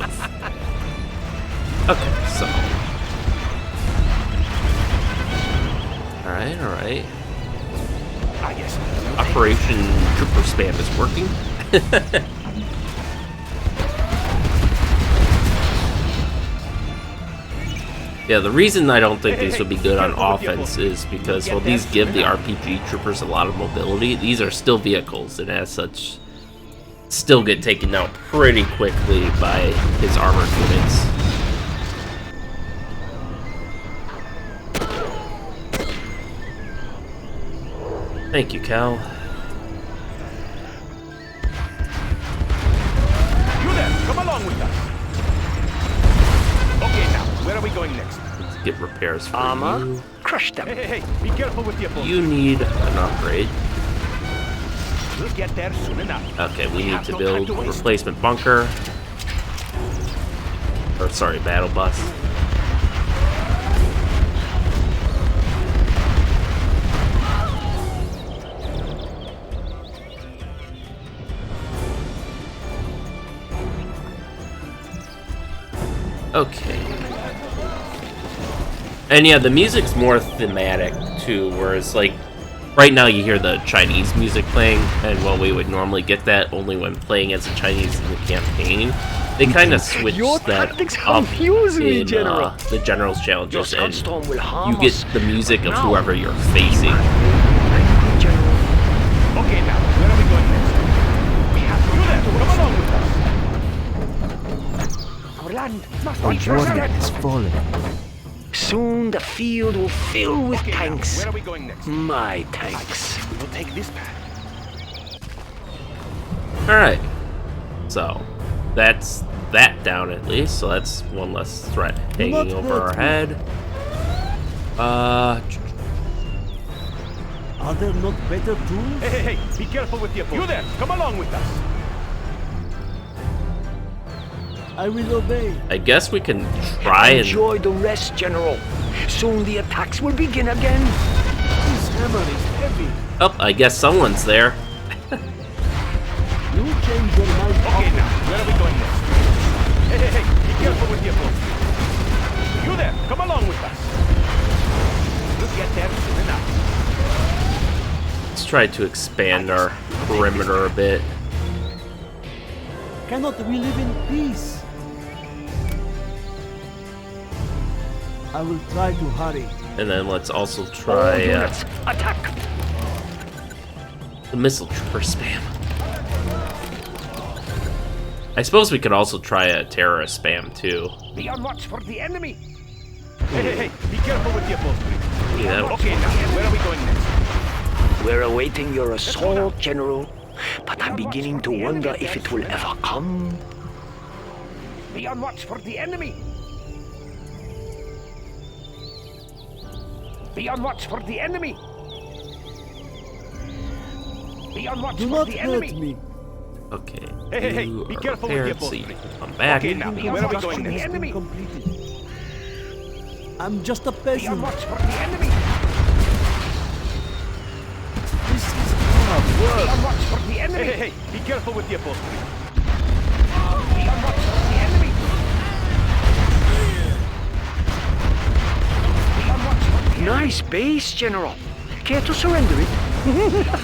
Okay, so. Alright, alright. Ah, yes. Operation Trooper Spam is working. Yeah, the reason I don't think these would be good on offense is because while these give the RPG troopers a lot of mobility, these are still vehicles, and as such, still get taken down pretty quickly by his armored units. Thank you, Cal. You there, come along with us. Okay, now, where are we going next? Let's get repairs for Armor, you. crush them. Hey, hey, hey, be careful with the upholstery. You need an upgrade. We'll get there soon enough. Okay, we need have to no build time to a waste. replacement bunker. Or sorry, battle bus. Okay. And yeah, the music's more thematic too, whereas like right now you hear the Chinese music playing, and while we would normally get that only when playing as a Chinese in the campaign, they kind of switched Your that tactics up confuse me, in General. the General's Your challenges, and Scudstorm will harm you get us. the music of Now. whoever you're facing. General. Okay, now, where are we going next? We have you there, come along with us. Our land must A be warrior preserved. has fallen. Soon the field will fill with Okay, now, tanks. where are we going next? My tanks. We will take this path. Alright. So, that's that down at least, so that's one less threat hanging over our head. Are there not better tools? Hey, be careful with your boat. You there, come along with us. I will obey. I guess we can try and... Enjoy the rest, General. Soon the attacks will begin again. This hammer is heavy. Oh, I guess someone's there. You change your mind. Okay, now, where are we going next? Hey, be careful with your boat. You there, come along with us. We'll get there soon enough. Let's try to expand our perimeter a bit. Cannot we live in peace? I will try to hurry. And then let's also All try units, attack! the missile trooper spam. I suppose we could also try a terrorist spam too. Be on watch for the enemy. Hey, be careful with your boat. Yeah, that Okay, now, where are we going next? We're awaiting your assault, General. But I'm beginning to wonder if it will ever come. Be on watch for the enemy. Be on watch for the enemy. Be on watch Do for not the hurt enemy. me. Okay. Hey, you be are careful with your repaired, boat. so you can come back. Okay, now, where are we going Construction next? has been Enemy. completed. I'm just a Be on peasant. watch for the enemy. This is hard Be work. on watch for the enemy. Hey, be careful with your boat. Be on watch for the enemy. Be on watch for the enemy. Nice base, General. Care to surrender it?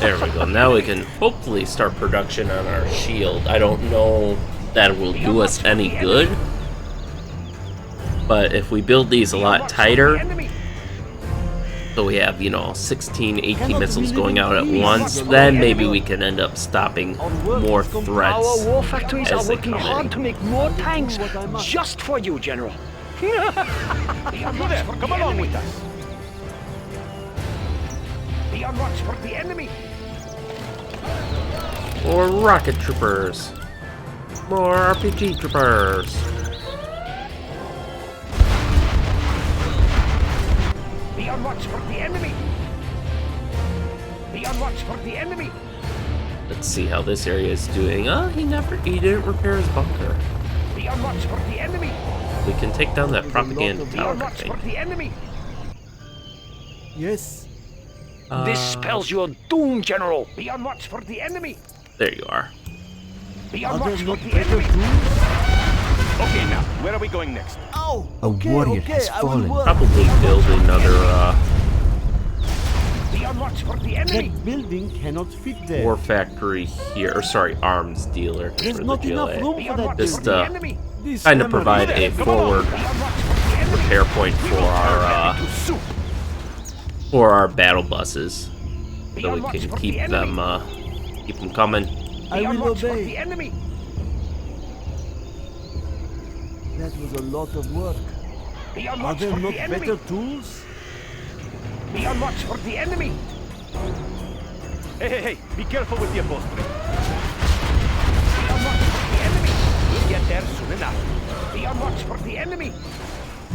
There we go. Now we can hopefully start production on our shield. I don't know that it will do us any good. But if we build these a lot tighter, so we have, 16, 18 missiles going out at once, then maybe we can end up stopping more Our threats war factories are as they working come hard in. to make more tanks just for you, General. Be on watch for come along with us. Be on watch for the enemy. More rocket troopers. More RPG troopers. Be on watch for the enemy. Be on watch for the enemy. Let's see how this area is doing. Oh, he didn't repair his bunker. Be on watch for the enemy. We can take down that propaganda Be tower, on I watch for think. the enemy. Yes. This spells your doom, General. Be on watch for the enemy. There you are. Be Are on there watch for not the better enemy. tools? Okay, now, where are we going next? Ow! A warrior has I will fallen. work. Probably build another Be on watch for the enemy. That building cannot fit there. war factory here. Or sorry, arms dealer There's for the not enough GLA. room Be for on that watch Just, for building. the enemy. This Kind of hammer provide is a Come along. forward Be on watch for the enemy. repair point for our battle buses, Be so on we watch can for keep the enemy. them coming. I Be on will watch for the obey. enemy. That was a lot of work. Be on Are watch there for not the enemy. better tools? Be on watch for the enemy. Hey, be careful with your boat. Be on watch for the enemy. We'll get there soon enough. Be on watch for the enemy.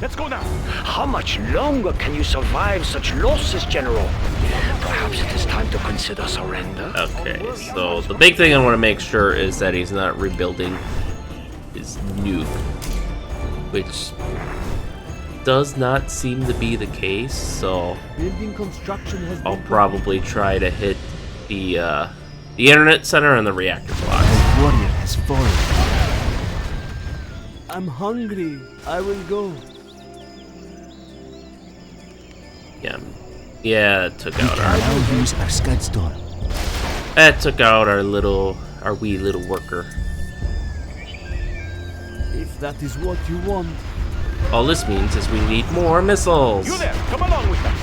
Let's go now. How much longer can you survive such losses, General? Perhaps it is time to consider surrender. Okay, so the big thing I want to make sure is that he's not rebuilding his nuke, which does not seem to be the case. So Building construction has I'll been probably try to hit the internet center and the reactor blocks. A warrior has fallen. I'm hungry. I will go. Yeah, it took out our Now use our SCUDs door. our wee little worker. If that is what you want. All this means is we need more missiles. You there, come along with us.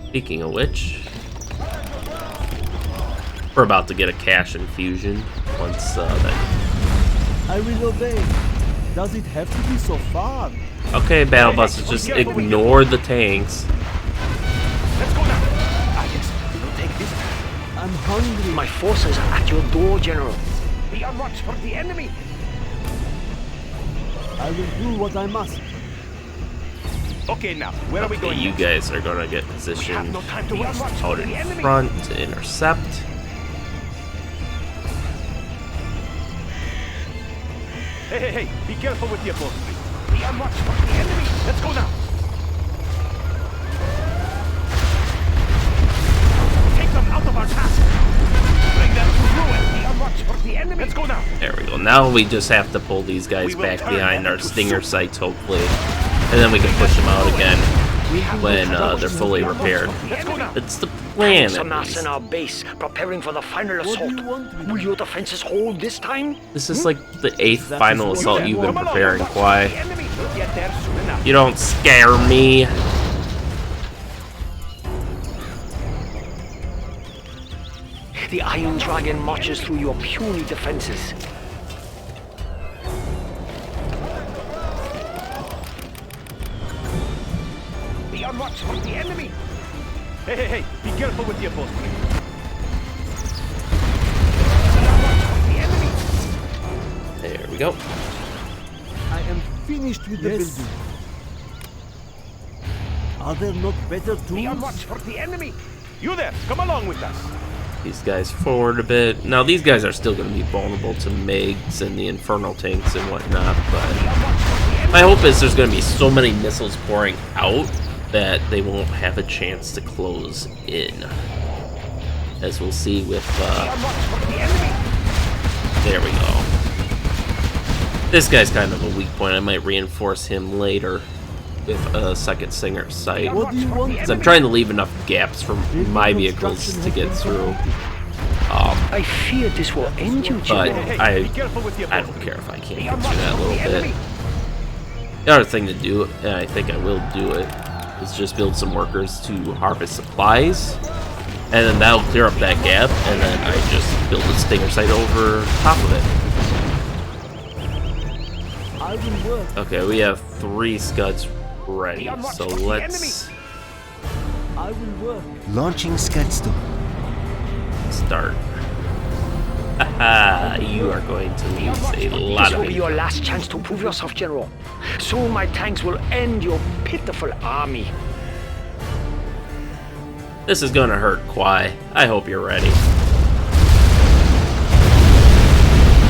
Speaking of which, we're about to get a cash infusion once that. I will obey. Does it have to be so far? Okay, battle buses, just ignore the tanks. Let's go now. Ah, yes, we'll take this. I'm hungry. My forces are at your door, General. Be on watch for the enemy. I will do what I must. Okay, now, where are we Okay, going? you next? guys are gonna get positioned no time to waste. out in front to intercept. Hey, hey, hey, be careful with your boat. Be on watch for the enemy. Let's go now. Take them out of our task. Bring them to ruin. Be on watch for the enemy. Let's go now. There we go. Now we just have to pull these guys We will back turn behind them our into stinger soup. sights, hopefully. And then we can push them out again when they're fully repaired. Let's go now. It's the plan, Tanks at amassed least. in our base, preparing for the final What do assault. you want me to Will do? your defenses hold this time? This is like the 8th That final is assault what you've you been Come along, preparing, watch for Kwai. the enemy. We'll get there soon enough. You don't scare me. The Iron Dragon marches through your puny defenses. Be on watch for the enemy. Hey, hey, hey, be careful with your boat. Be on watch for the enemy. There we go. I am finished with the building. Are there not better Be on tools? watch for the enemy. You there, come along with us. These guys forward a bit. Now, these guys are still going to be vulnerable to MiGs and the Infernal tanks and whatnot, but my hope is there's going to be so many missiles pouring out that they won't have a chance to close in. As we'll see with, Be on watch for the enemy. there we go. This guy's kind of a weak point. I might reinforce him later with a second stinger sight. What do you want? Because I'm trying to leave enough gaps for my vehicles to get through. I fear this will end you, But General. Be careful with your I boat. don't care if I can't Be get on through watch that a for the little enemy. bit. The other thing to do, and I think I will do it, is just build some workers to harvest supplies. And then that'll clear up that gap, and then I just build a stinger site over top of it. I will work. Okay, we have 3 scuds ready, so let's I will work. Launching Scud store. start. Haha, you are going to lose a lot This of will be it. your last chance to prove yourself, General. Soon my tanks will end your pitiful army. This is gonna hurt, Kwai. I hope you're ready.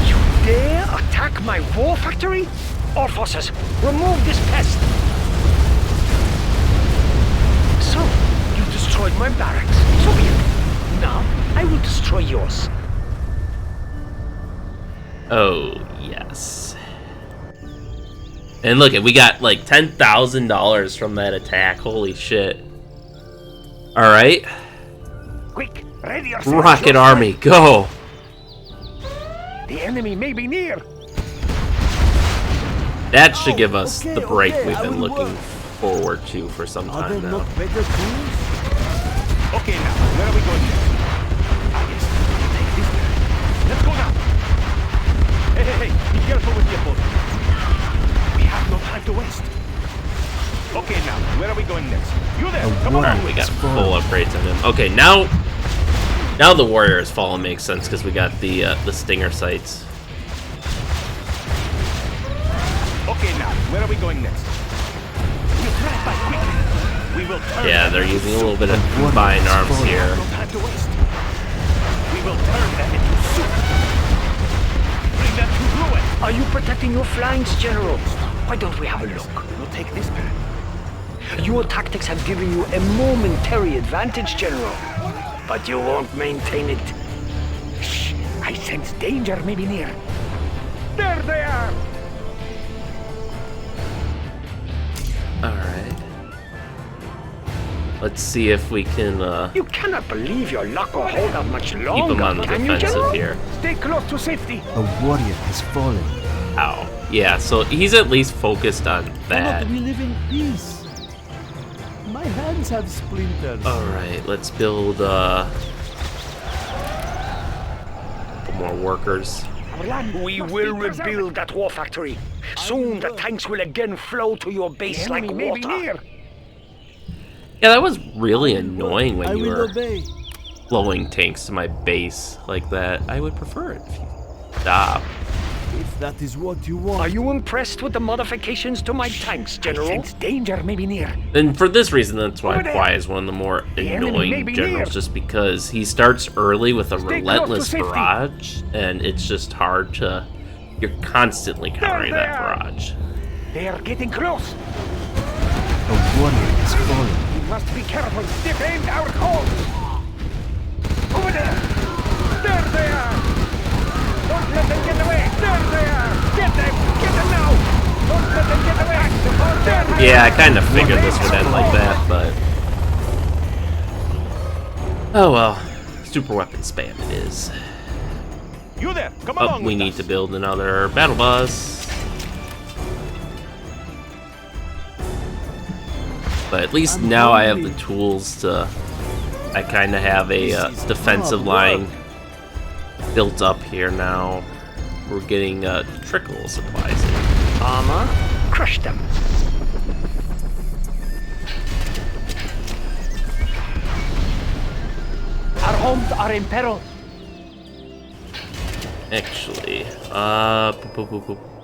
You dare attack my war factory? All forces, remove this pest! So, you destroyed my barracks. So be it. Now, I will destroy yours. Oh, yes. And look, we got like $10,000 from that attack. Holy shit. Alright. Quick, ready yourself. Rocket Army, go! The enemy may be near. That should give us okay, the break okay, we've I been will looking work. forward to for some Are there time now. not better tools? Okay, now, where are we going next? Ah, yes. Take this way. Let's go now. Hey, hey, hey, be careful with your boat. We have no time to waste. Okay, now, where are we going next? You there, come along. Alright, we got full upgrades on him. Okay, now the Warrior's Fallen makes sense because we got the stinger sights. Okay, now, where are we going next? We'll drive by quickly. We will turn Yeah, them they're into using a soup. little bit of combined arms here. No time to waste. We will turn them into soup. Bring them to ruin. Are you protecting your flanks, General? Why don't we have a look? We'll take this path. Your tactics have given you a momentary advantage, General. But you won't maintain it. Shh! I sense danger may be near. There they are! Alright. Let's see if we can You cannot believe your luck will hold out much keep longer, him on the can you, defensive General? here. Stay close to safety. A warrior has fallen. Ow. Yeah, so he's at least focused on that. Cannot we live in peace? My hands have splinters. Alright, let's build a couple more workers. Our land We must will be preserved. rebuild that war factory. Soon the tanks will again flow to your The base like enemy may be water. near. Yeah, that was really annoying I when you will were obey. blowing tanks to my base like that. I would prefer it if you stop. If that is what you want. Are you impressed with the modifications to my tanks, I General? sense danger may be near. And for this reason, that's why Over there. Kwai is one of the more enemy may annoying be generals, near. just because he starts early with a Stay close to relentless safety. barrage, and it's just hard to... You're constantly countering There they that are. barrage. They are getting close. A warrior has fallen. We must be careful. Defend our cause. Over there. There they are. Don't let them get away. There they are. Get them. Get them now. Don't let them get away. There they Yeah, I are. kind of figured this would end like that, but... Oh well. Super weapon spam it is. You there. Come Oh, along we with need us. to build another battle bus. But at least I'm now I have the hungry. tools to... I kind of have a This is defensive hard line built up here now. We're getting trickle of supplies in. Armor, crush them. Our homes are in peril. Actually,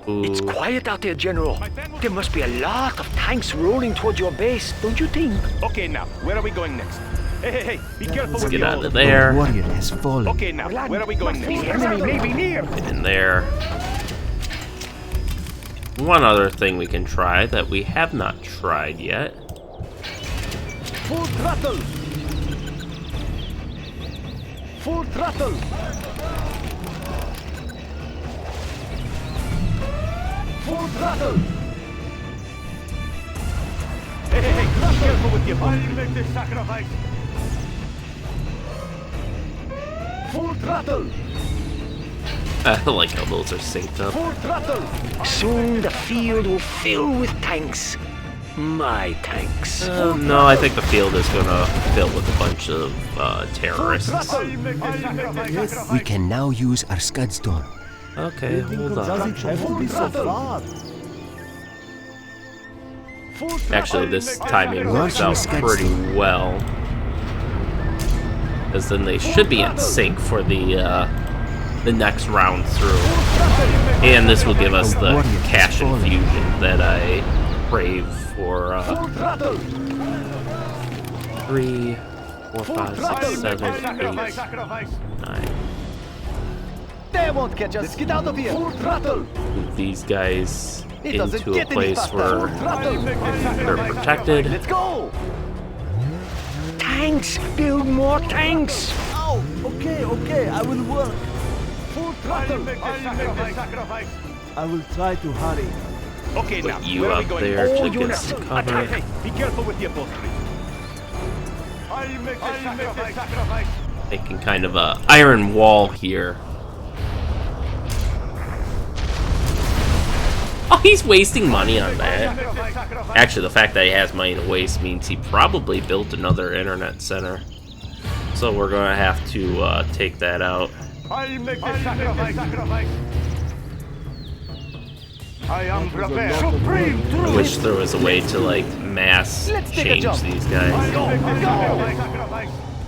It's quiet out there, General. There must be a lot of tanks rolling towards your base, don't you think? Okay, now, where are we going next? Hey, be careful Let's with get the out old. of A there, warrior has fallen. Okay, now, where are we going next? The enemy may be near. in there. One other thing we can try that we have not tried yet. Full throttle! Full throttle! Full throttle! Hey, be careful with your boat. I'll make this sacrifice. Full throttle! I like how those are synced up. Full throttle! Soon the field will fill with tanks. My tanks. No, I think the field is gonna fill with a bunch of terrorists. Throttle! Yes, we can now use our Scud storm. Okay, hold Does on. it have to be so far? Full throttle! Actually, this timing works out pretty well. Because then they should be in sync for the next round through. And this will give us the cash infusion that I crave for Full throttle! 3, 4, 5, 6, 7, 8, Sacrifice. 9. They won't catch us! Get out of here! Full throttle! Move these guys It doesn't into a get any place faster! where Full throttle! they're protected. Let's go! Tanks! Build more tanks! Oh, okay, I will work. Full throttle! Sacrifice. I will try to hurry. Okay, now, Put you where are we up going? there All to get units, some cover. Hey, be careful with your boat, please. I'll make this sacrifice. Making kind of a iron wall here. Oh, he's wasting money on that. Actually, the fact that he has money to waste means he probably built another internet center. So we're gonna have to take that out. I'll make this sacrifice. I am prepared. Supreme I truth. wish there was a way to like mass Let's take a change jump. these guys. Go.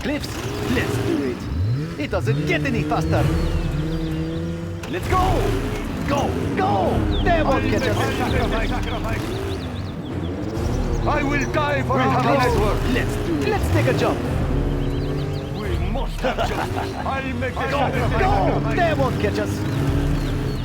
Cliffs, let's do it. It doesn't get any faster. Let's go! Go! They won't catch us. I will die for We're our having cause. nice work. Let's do it. Let's take a jump. We must have justice. I'll make this Go! sacrifice. They won't catch us.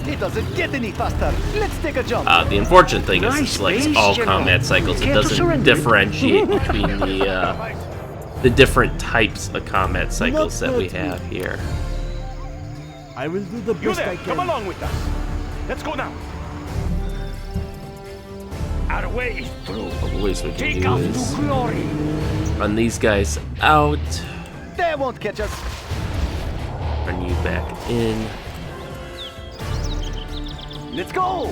It doesn't get any faster. Let's take a jump. The unfortunate thing is, Nice it's like base, all General. combat cycles. It Care to doesn't surrender? differentiate between the different types of combat cycles that we have here. I will do the You best I there, can. come along with us. Let's go now. Our way is through. Well, the least we can Take do us is to glory. run these guys out, They won't catch us. run you back in. Let's go!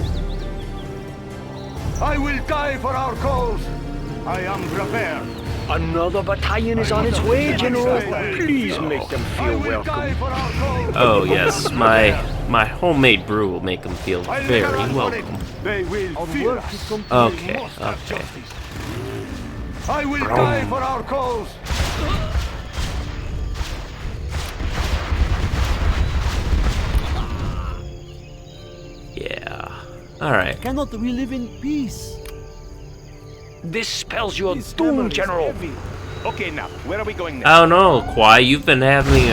I will die for our cause. I am prepared. Another battalion is on its way, General. Please make them I feel will die welcome. for our cause. Oh yes, my homemade brew will make them feel I'll make a very run for it. welcome. They will Our fear work is us. complete. Okay, Must have okay. justice. I will die for our cause. Alright. Cannot we live in peace? This spells your This doom, hammer is General. heavy. Okay, now, where are we going next? I don't know, Kwai. You've been having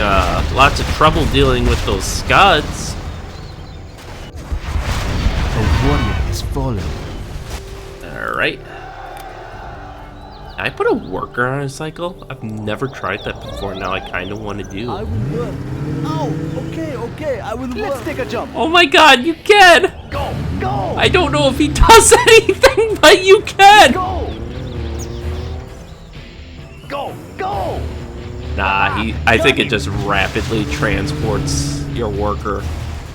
lots of trouble dealing with those SCUDs. A warrior has fallen. Alright. Can I put a worker on a cycle? I've never tried that before. Now I kind of want to do. I will work. Oh, okay, I will work. Let's take a jump. Oh my god, you can! Go, go, I don't know if he does anything, but you can! go, go, go. Nah, I think it just rapidly transports your worker.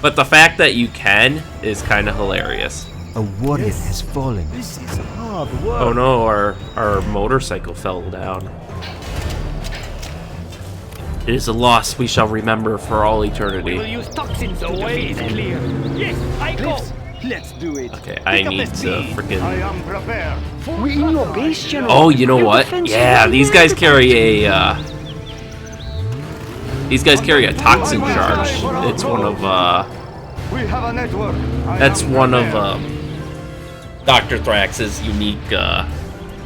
But the fact that you can is kind of hilarious. A warrior has fallen. This is hard work. Oh no, our motorcycle fell down. It is a loss we shall remember for all eternity. We'll use toxins. The way is clear. Yes, I go. Let's do it. Okay, I need to I freaking... am prepared. We're in your base, General. Oh, you know Your what? defense is Yeah, right these there. guys carry a, These guys carry a toxin charge. It's one of, We have a network. That's one of, Dr. Thrax's unique,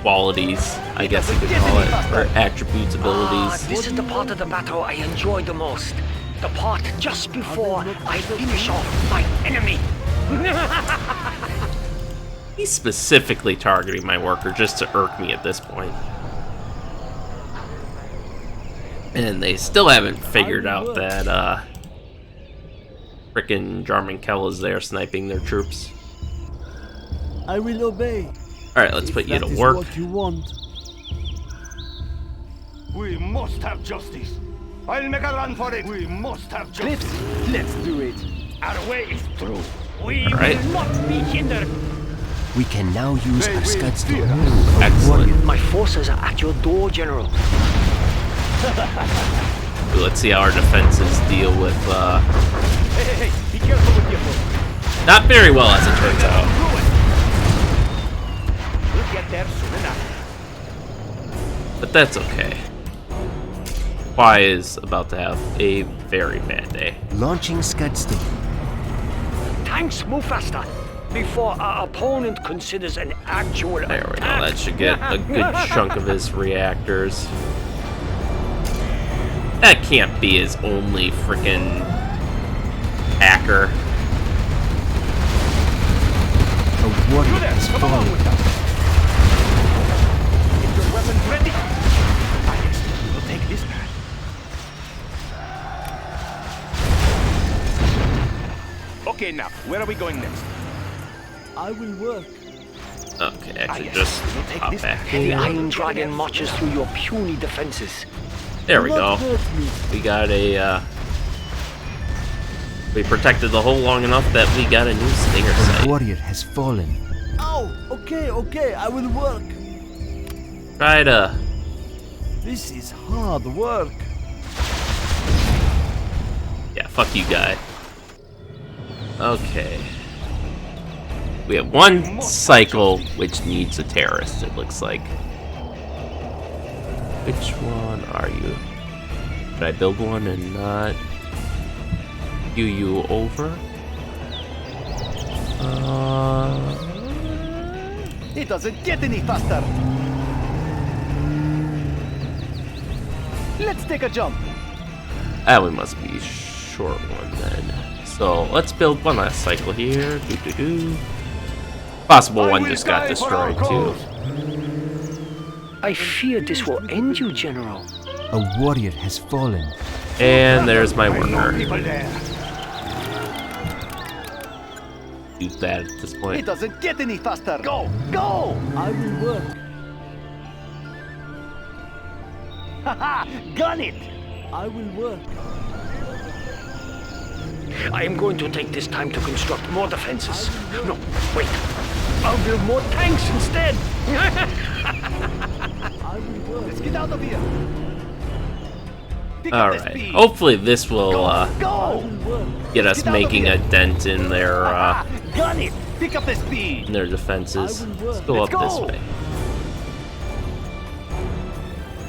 qualities, I guess you could call it, or attributes, abilities. This is the part of the battle I enjoy the most. The part just before I finish off my enemy. He's specifically targeting my worker just to irk me at this point. And they still haven't figured out that, frickin' Jarman Kell is there sniping their troops. I will obey. Alright, let's put you to work. What you want. We must have justice. I'll make a run for it. We must have justice. Clips, let's do it. Our way is through. We Alright. will not be hindered. We can now use our SCUDs to Excellent. My forces are at your door, General. Ooh, let's see how our defenses deal with, Hey, be careful with your foot. not very well as it turns out. We'll get there soon enough. But that's okay. Kwai is about to have a very bad day. launching SCUD stick. Tanks, move faster before our opponent considers an actual There we go, attack. that should get a good chunk of his reactors. That can't be his only frickin' hacker. A warrior You there, has come along fallen. with us. Get your weapons ready. Ah, yes, we'll take this man. Okay, now, where are we going next? I will work. Okay, actually yes. just We'll take hop this back The here. Iron Dragon marches through your puny defenses. There we Do go. not hurt me. We got a, we protected the hole long enough that we got a new stinger A site. warrior has fallen. Oh, okay, I will work. Try to... This is hard work. Yeah, fuck you, guy. Okay. We have one cycle which needs a terrorist, it looks like. Which one are you? Should I build one and not queue you over? It doesn't get any faster. Let's take a jump. We must be short one then. So let's build one last cycle here. Doo-doo-doo. Possible one just got destroyed too. I fear this will end you, General. A warrior has fallen. And there's my worker. People there. Use that at this It point. doesn't get any faster. Go, go. I will work. Haha, gun it. I will work. I am going to take this time to construct more defenses. No, wait. I'll build more tanks instead. I will work. Let's get out of here. Pick up the Alright. speed. Hopefully this will Go. get Get us out of making a here. dent in their Gun it. Pick up the speed. defenses. I will work. Let's go Let's up this go. way.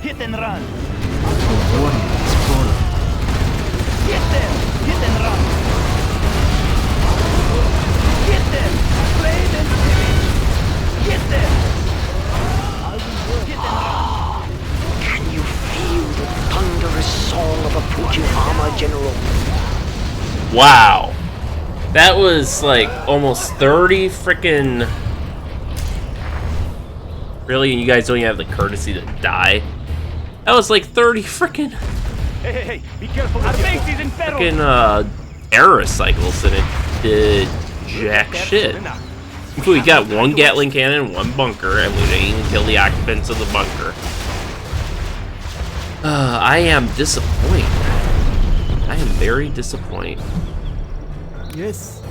Hit and run. A warrior has fallen. Get them. Hit and run. Get them! Slay them, spirit! Get them! Can you feel the thunderous song of approaching armor, General? Wow. That was like almost 30 freaking. Really? You guys don't even have the courtesy to die? That was like 30 freaking. Hey, be careful. Our base is in peril. Freaking error cycles, and it did jack shit. We got one Gatling cannon, one bunker, and we didn't even kill the occupants of the bunker. I am disappointed. I am very disappointed. Yes.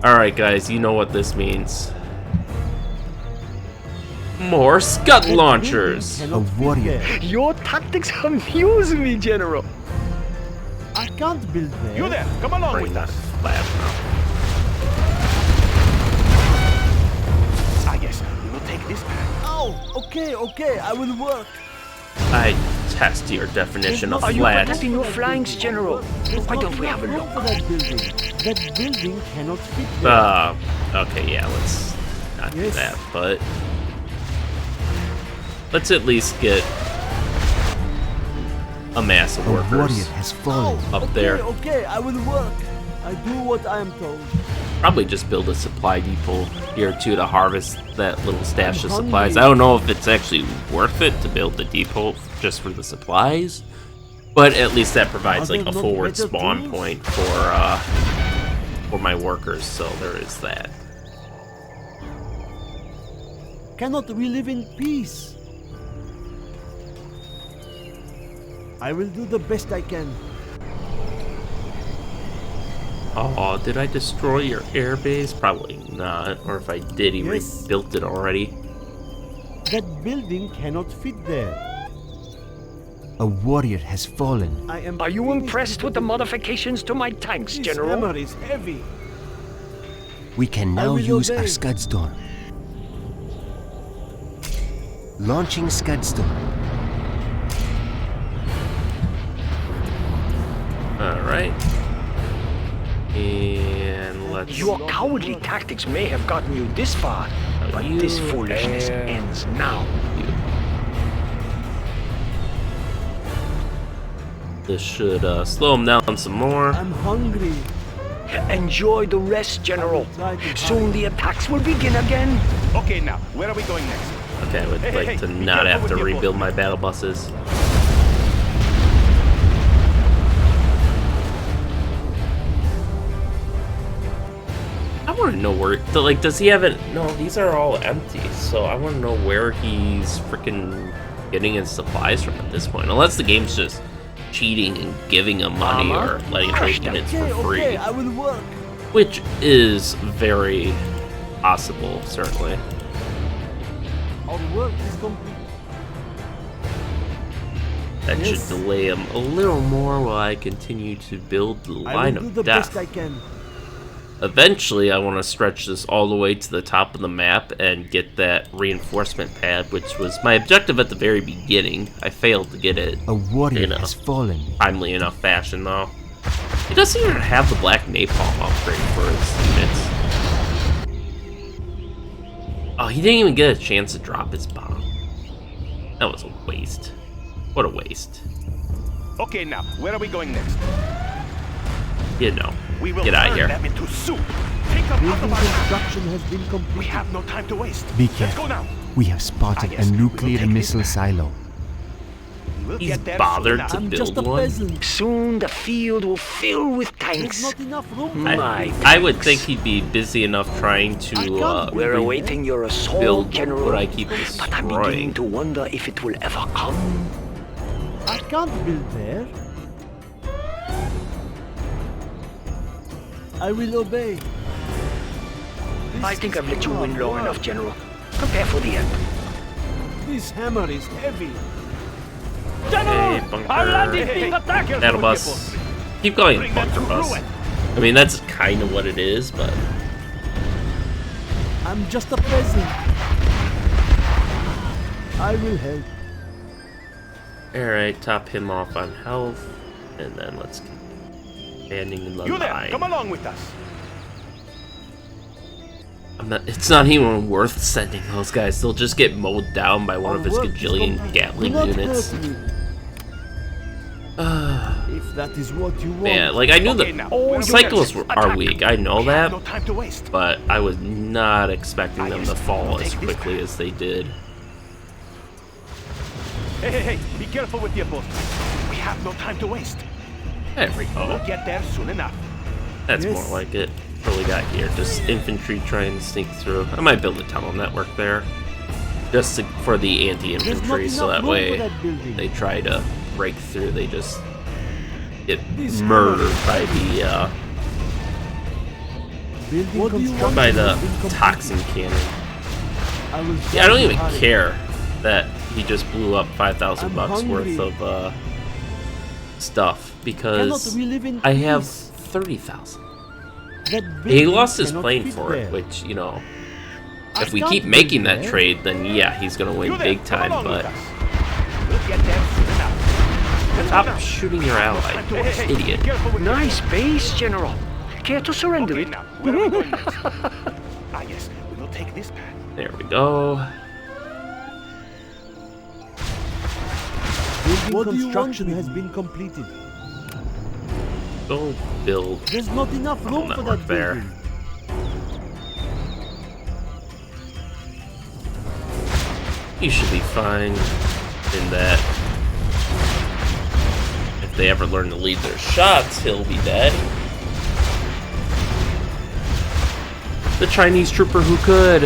Alright guys, you know what this means. More Scud launchers! A warrior. Your tactics amuse me, General. I can't build there. You there, come along Bring with that us. flap now. Ah, yes, we will take this back. Oh, okay, I will work. I test your definition of Are you flat. protecting your flanks, General? Why don't we have a look? For that building. That building cannot fit there. Okay, yeah, let's not do Yes. that, but let's at least get a mass of A warrior workers has fallen. up there. Okay, I will work. I do what I am told. Probably just build a supply depot here too to harvest that little stash of I'm supplies. hungry. I don't know if it's actually worth it to build the depot just for the supplies, but at least that provides Are like there a not forward better spawn tools? point for my workers. So there is that. Cannot we live in peace? I will do the best I can. Oh, did I destroy your airbase? Probably not. Or if I did, he Yes. rebuilt it already. That building cannot fit there. A warrior has fallen. I am. Are you finished impressed with the modifications to my tanks, This General? hammer is heavy. We can I now will use obey. our Scud storm. Launching Scud storm. Alright. And let's... Your cowardly tactics may have gotten you this far, but You this foolishness and- ends now. This should slow him down some more. I'm hungry. Enjoy the rest, General. Try to Soon hide. the attacks will begin again. Okay, now, where are we going next? Okay, I would Hey, like hey, to be not careful have with to your rebuild boat. my battle buses. I want to know where, like, does he have it? No, these are all empty. So I want to know where he's freaking getting his supplies from at this point. Unless the game's just cheating and giving him money or letting trade units for free, Okay, I will work. which is very possible, certainly. Our work is complete. That Yes. should delay him a little more while I continue to build the I line will do of the death. best I can. Eventually, I want to stretch this all the way to the top of the map and get that reinforcement pad, which was my objective at the very beginning. I failed to get it A warrior in a has fallen. timely enough fashion, though. He doesn't even have the black napalm upgrade for his units. Oh, he didn't even get a chance to drop his bomb. That was a waste. What a waste. Okay, now, where are we going next? You know, We will get out of turn here. them into soup. Take them out Building of our path. construction has been completed. We have no time to waste. Be Let's careful. go now. We have spotted Ah, yes, a we will nuclear take this missile back. silo. We'll He's get there bothered soon to enough. I'm build just a one. peasant. Soon the field will fill with There's tanks. not enough room for My I would tanks. think he'd be busy enough trying to We're awaiting your assault, build General. what I keep But I'm beginning destroying. to wonder if it will ever come. I can't build there. I will obey. I think I've let you win long enough, General. Prepare for the end. This hammer is heavy. Hey, Our land is bunker. being attacked. Battle bus. Keep calling it Bring them bunker to bus. ruin. I mean, that's kind of what it is, but I'm just a peasant. I will help. alright, top him off on health, and then let's keep expanding the You there, line. come along with us. It's not even worth sending those guys. They'll just get mowed down by one of his gajillion Gatling units. If that is what you want. Man, like, I knew the Cyclists are weak. I know that. But I was not expecting them to fall as quickly as they did. Hey, be careful with your boat. We have no time to waste. There we go. We'll get there soon enough. That's more like it. What we got here? Just infantry trying to sneak through. I might build a tunnel network there. Just for the anti-infantry, so that way they try to break through. They just get murdered by the toxin cannon. Yeah, I don't even care that he just blew up 5,000 bucks worth of stuff because I have 30,000. He lost his plane for it, which, you know, if we keep making that trade, then yeah, he's gonna win big time, but stop shooting your ally, idiot. Nice base, General. Care to surrender it? Yes, we will take this path. There we go. Construction has been completed. Go build. There's not enough room for that there. building. He should be fine in that. If they ever learn to lead their shots, he'll be dead. The Chinese trooper who could,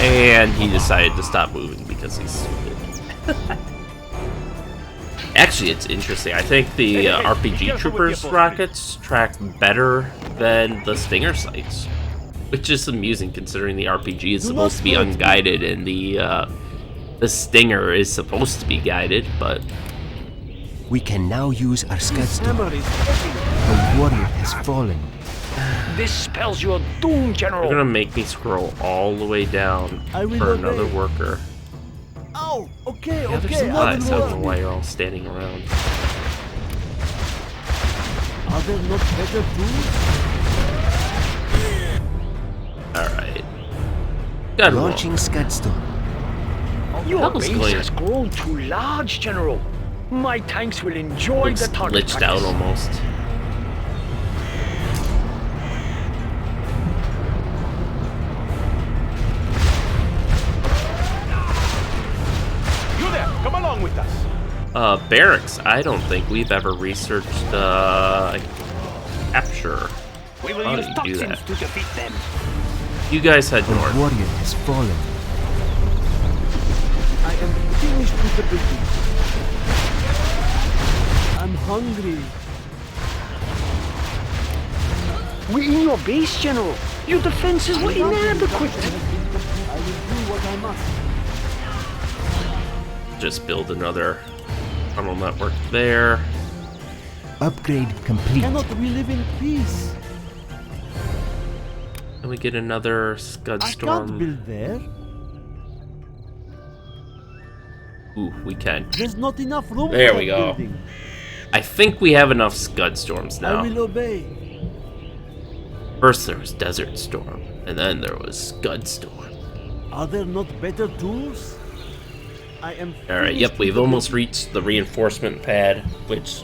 and he decided to stop moving because he's stupid. Actually, it's interesting. I think the RPG troopers rockets track better than the Stinger sights, which is amusing considering the RPG is supposed to be unguided and the Stinger is supposed to be guided, but We can now use our SCUDs. The warrior has fallen. This spells your doom, General. they're gonna make me scroll all the way down for another worker. Oh, okay, Yeah, there's some guys. I don't know why you're all standing around. Are there not better tools? Alright. Got Launching Scudstorm. Your Hell's base going- has grown too large, General. My tanks will enjoy Looks the target glitched out practice. almost. You there, come along with us. Barracks. I don't think we've ever researched capture. We will How use do you do toxins that? to defeat them. You guys head The north. warrior has fallen. I am finished with the building. I'm hungry. We're in your base, General. Your defenses were inadequate. I will do what I must. Just build another tunnel network there. Upgrade complete. Cannot we live in peace? And we get another I Scud can't Storm. build there. Ooh, we can. There's not enough room There for we that go. building. I think we have enough Scud Storms I now. will obey. First there was Desert Storm, and then there was Scud Storm. Are there not better tools? I am Alright, finished yep, with we've the almost building. reached the reinforcement pad, which,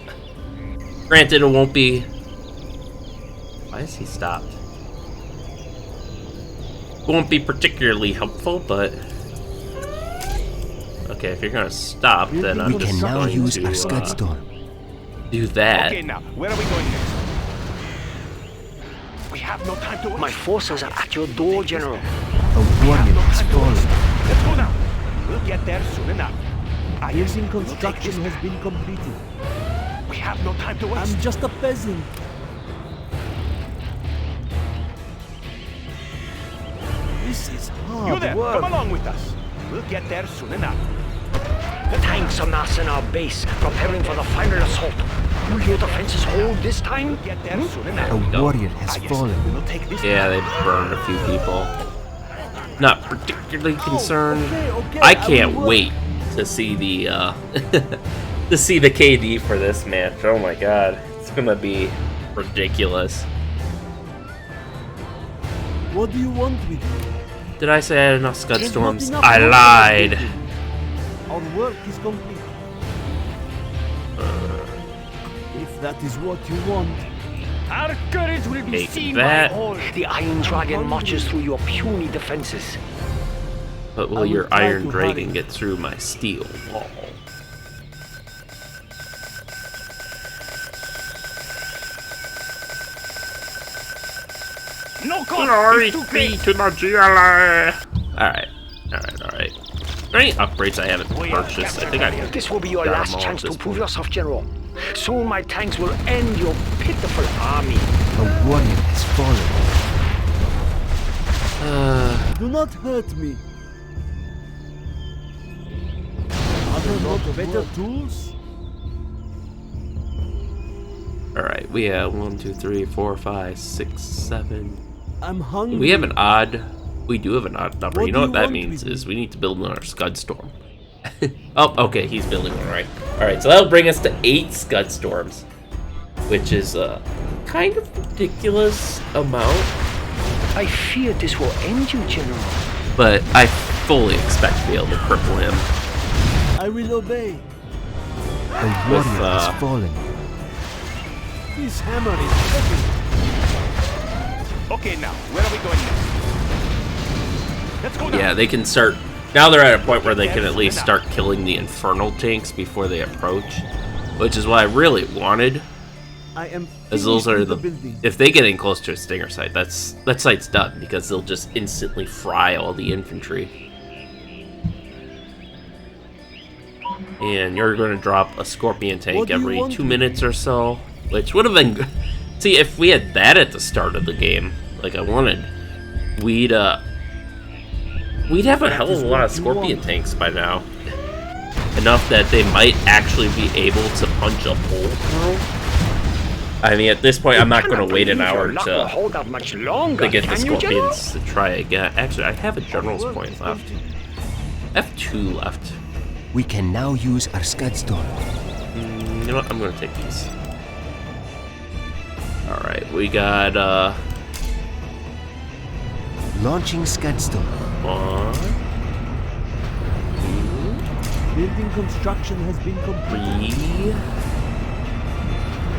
granted, it won't be... Why is he stopped? Won't be particularly helpful, but... Okay, if you're gonna stop, then I'm We just can now going use to our Scudstorm. do that. Okay, now, where are we going next? We have no time to waste. My forces are at your door, General. A warrior has fallen. Let's go now. We'll get there soon enough. Yes, Building we'll take construction this has been completed. back. We have no time to waste. I'm just a peasant. This is hard You there, work. come along with us. We'll get there soon enough. The tanks are massing our base, preparing for the final assault. Will your defenses hold this time? We'll get there soon enough. A warrior has Yes, fallen. we'll take this Yeah, back. they burned a few people. Not particularly concerned. okay, I I can't will work. wait to see the to see the KD for this match. Oh my god, it's gonna be ridiculous. What do you want with me? Did I say I had enough Scud There's Storms? not enough I work lied. Our work is complete. If that is what you want. Our courage will be Take seen that. by all. The Iron Dragon marches through your puny defenses. But I will will your try Iron to Dragon hurry. get through my steel wall? No cost Glory is too be great. to the GLA! Alright. Alright. Are there any upgrades I haven't purchased? I think I This will be your got 'em last all chance at to this prove point. yourself, General. Soon my tanks will end your pitiful army. A warrior has fallen. Do not hurt me. Are there not better tools? Alright, we have 1, 2, 3, 4, 5, 6, 7. I'm hungry. We have an odd. We do have an odd number. What You know do what you that want means with is we need to build another Scud Storm. Oh, okay, he's building one, right? Alright, so that'll bring us to 8 Scud Storms, which is a kind of ridiculous amount, I fear this will end you, General. but I fully expect to be able to cripple him. I will obey. A warrior uh, has fallen. This hammer is heavy. Okay, now, where are we going next? Let's go now. Yeah, they can start. Now they're at a point where they can at least start killing the infernal tanks before they approach, which is what I really wanted. I am As those finished are with the. building. If they get in close to a stinger site, that site's done because they'll just instantly fry all the infantry. And you're going to drop a scorpion What tank do you every want 2 me- minutes or so, which would have been good. See, if we had that at the start of the game, like I wanted, we'd have a hell of a lot of scorpion tanks by now. Enough that they might actually be able to punch a hole through. I mean, at this point, I'm not going to wait an hour Your luck will to hold out much longer, get the can you, General? scorpions to try again. Actually, I have a general's point left. I have 2 left. We can now use our Scud Storm. You know what? I'm going to take these. Alright, we got, Launching Scud Storm. 1, Building construction has been completed.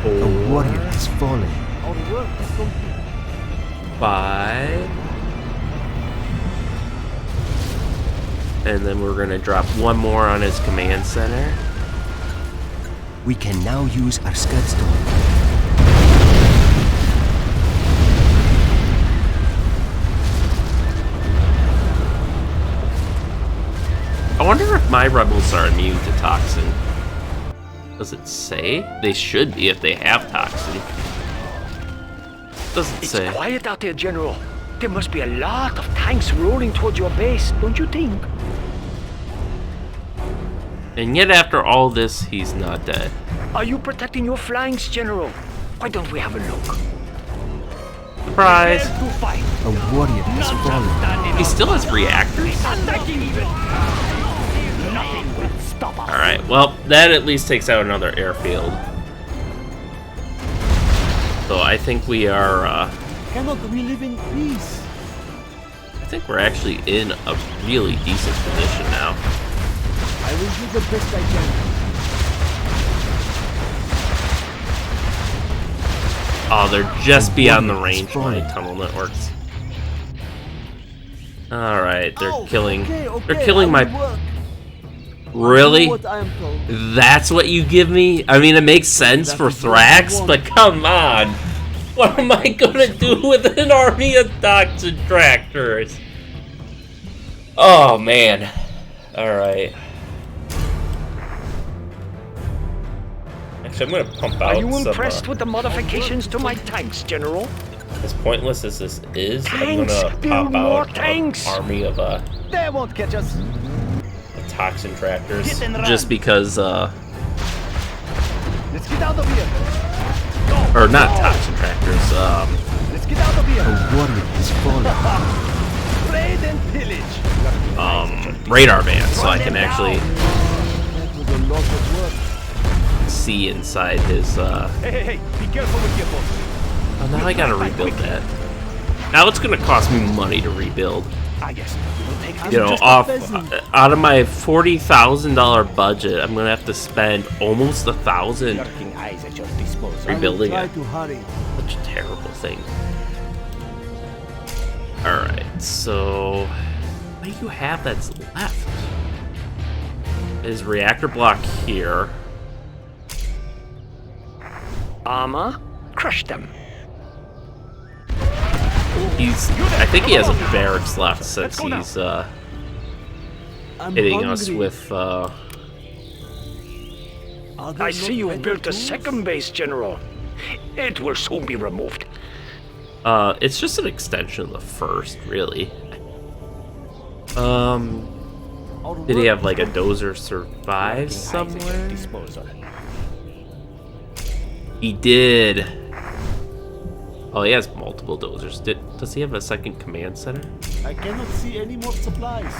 3, A 4, warrior has fallen. Our work is complete. 5. And then we're going to drop 1 more on his command center. We can now use our Scud Storm. I wonder if my rebels are immune to toxin. Does it say? They should be if they have toxin. Doesn't It's say. quiet out there, General. There must be a lot of tanks rolling towards your base, don't you think? And yet after all this, he's not dead. Are you protecting your flanks, General? Why don't we have a look? Surprise! To fight. A warrior has fallen. He still has reactors? Attacking even. Nothing will stop us. Alright, well, that at least takes out another airfield. So I think we are, Cannot we live in peace? I think we're actually in a really decent position now. I will do the best I can. Oh, they're just The beyond the warrior is range of my falling. tunnel networks. Alright, they're Oh, killing, okay, they're killing I my, will work. really? Do what I am told. That's what you give me? I mean, it makes sense That for is what I Thrax, want. but come on. What am I gonna do with an army of toxin tractors? Oh, man. Alright. Actually, I'm gonna pump out Are you some, impressed with the modifications to my tanks, General? as pointless as this is, I'm Tanks! gonna Build pop more out an tanks! army of They won't catch us. toxin tractors. Hit and run. Just because, Let's get out of here. or not toxin tractors, Let's get out of here. A warrior has fallen. Raid and pillage. radar bands, so I can actually That was a lot of work. see inside his, Hey, be careful with your boat. Oh, now I gotta rebuild that. Now it's gonna cost me money to rebuild. yes. We will take this. You know, just a off peasant. out of my $40,000 budget, I'm gonna have to spend almost 1,000 Lurking eyes at your disposal. rebuilding Try it. to hurry. Such a terrible thing. Alright, so what do you have that's left? Is reactor block here. Armor? Crush them. I think he has a barracks left since go now. he's I'm hitting us hungry. with Are there I see not you've better built a tools? second base, General. It will soon be removed. it's just an extension of the first, really. Our Did he work have like a dozer survive Lurking eyes at your somewhere? disposal. He did. Oh, he has multiple dozers. Does he have a second command center? I cannot see any more supplies.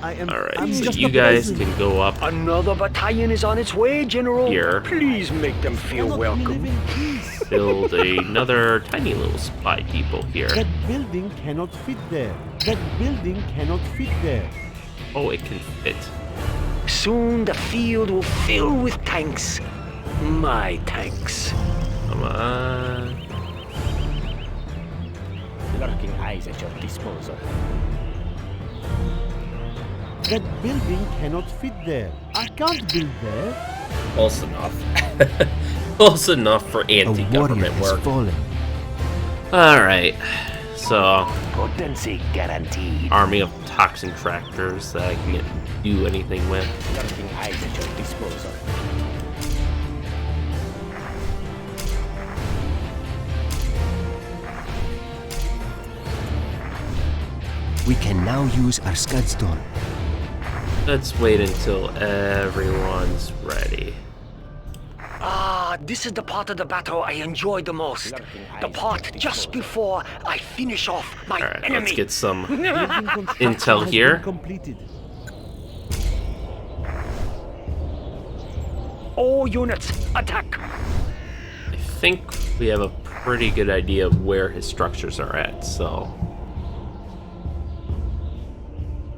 I'm Alright, so just you a guys peasant. can go up Another battalion is on its way, General. Here. Please make them feel Cannot we live welcome. in peace? build another tiny little supply depot here. That building cannot fit there. That building cannot fit there. Oh, it can fit. Soon the field will fill with tanks. My tanks. Come on. Lurking eyes at your disposal. That building cannot fit there. I can't build there. Close enough. Close enough for A warrior anti-government has work. fallen. Alright. So, Potency guaranteed. army of toxin tractors that I can't do anything with. Lurking eyes at your disposal. We can now use our SCUDs door. Let's wait until everyone's ready. Ah, this is the part of the battle I enjoy the most. The part just before I finish off my Alright, enemy. let's get some Building construction intel has here. been completed. All units, attack! I think we have a pretty good idea of where his structures are at, so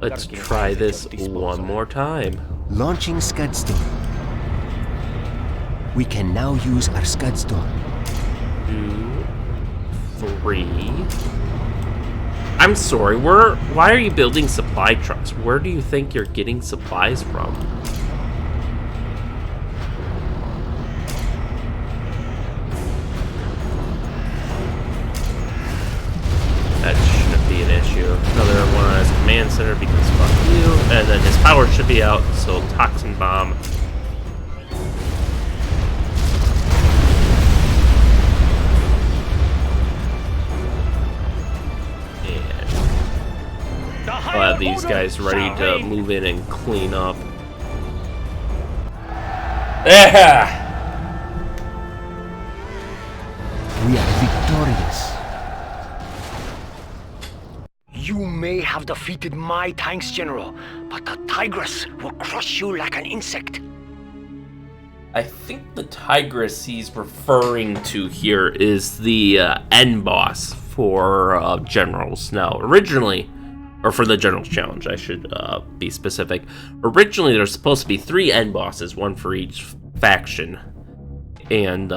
let's try this one more time. Launching SCUDs door. We can now use our SCUDs door. 2, 3. I'm sorry, why are you building supply trucks? Where do you think you're getting supplies from? That shouldn't be an issue. Another one on his command center because fuck you. And then his power should be out, so toxin bomb. And I'll have these guys ready to move in and clean up. Yeah! We are victorious. You may have defeated my tanks, General, but the Tigress will crush you like an insect. I think the Tigress he's referring to here is the end boss for generals. Now, originally, or for the generals challenge, I should be specific. Originally, there's supposed to be 3 end bosses, one for each faction, and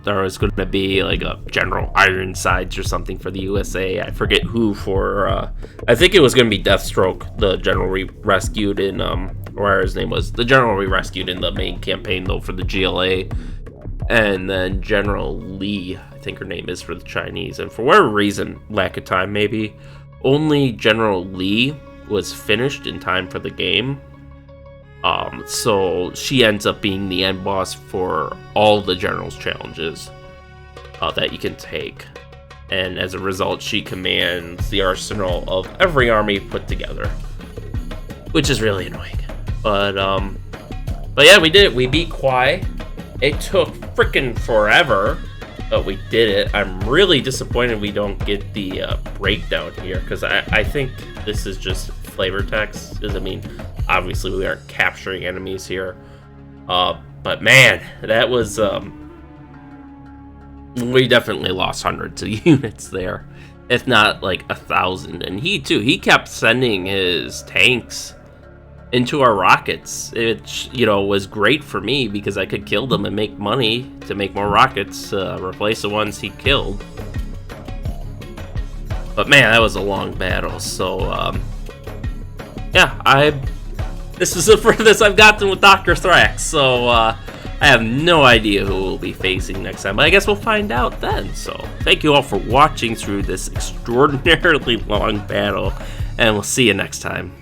there was going to be like a General Ironsides or something for the USA. I forget who for. I think it was going to be Deathstroke, the general we rescued in where his name was. The general we rescued in the main campaign though for the GLA, and then General Lee, I think her name is for the Chinese. And for whatever reason, lack of time maybe, only General Lee was finished in time for the game. So she ends up being the end boss for all the generals challenges that you can take, and as a result she commands the arsenal of every army put together, which is really annoying. But yeah, we did it. We beat Kwai. It took freaking forever, but we did it. I'm really disappointed we don't get the breakdown here, because I think this is just flavor text. Doesn't mean obviously we aren't capturing enemies here, but man, that was we definitely lost hundreds of units there, if not like 1,000. And he kept sending his tanks into our rockets. It, you know, was great for me because I could kill them and make money to make more rockets, replace the ones he killed. But man, that was a long battle. So yeah, this is the furthest I've gotten with Dr. Thrax. So I have no idea who we'll be facing next time, but I guess we'll find out then. So thank you all for watching through this extraordinarily long battle, and we'll see you next time.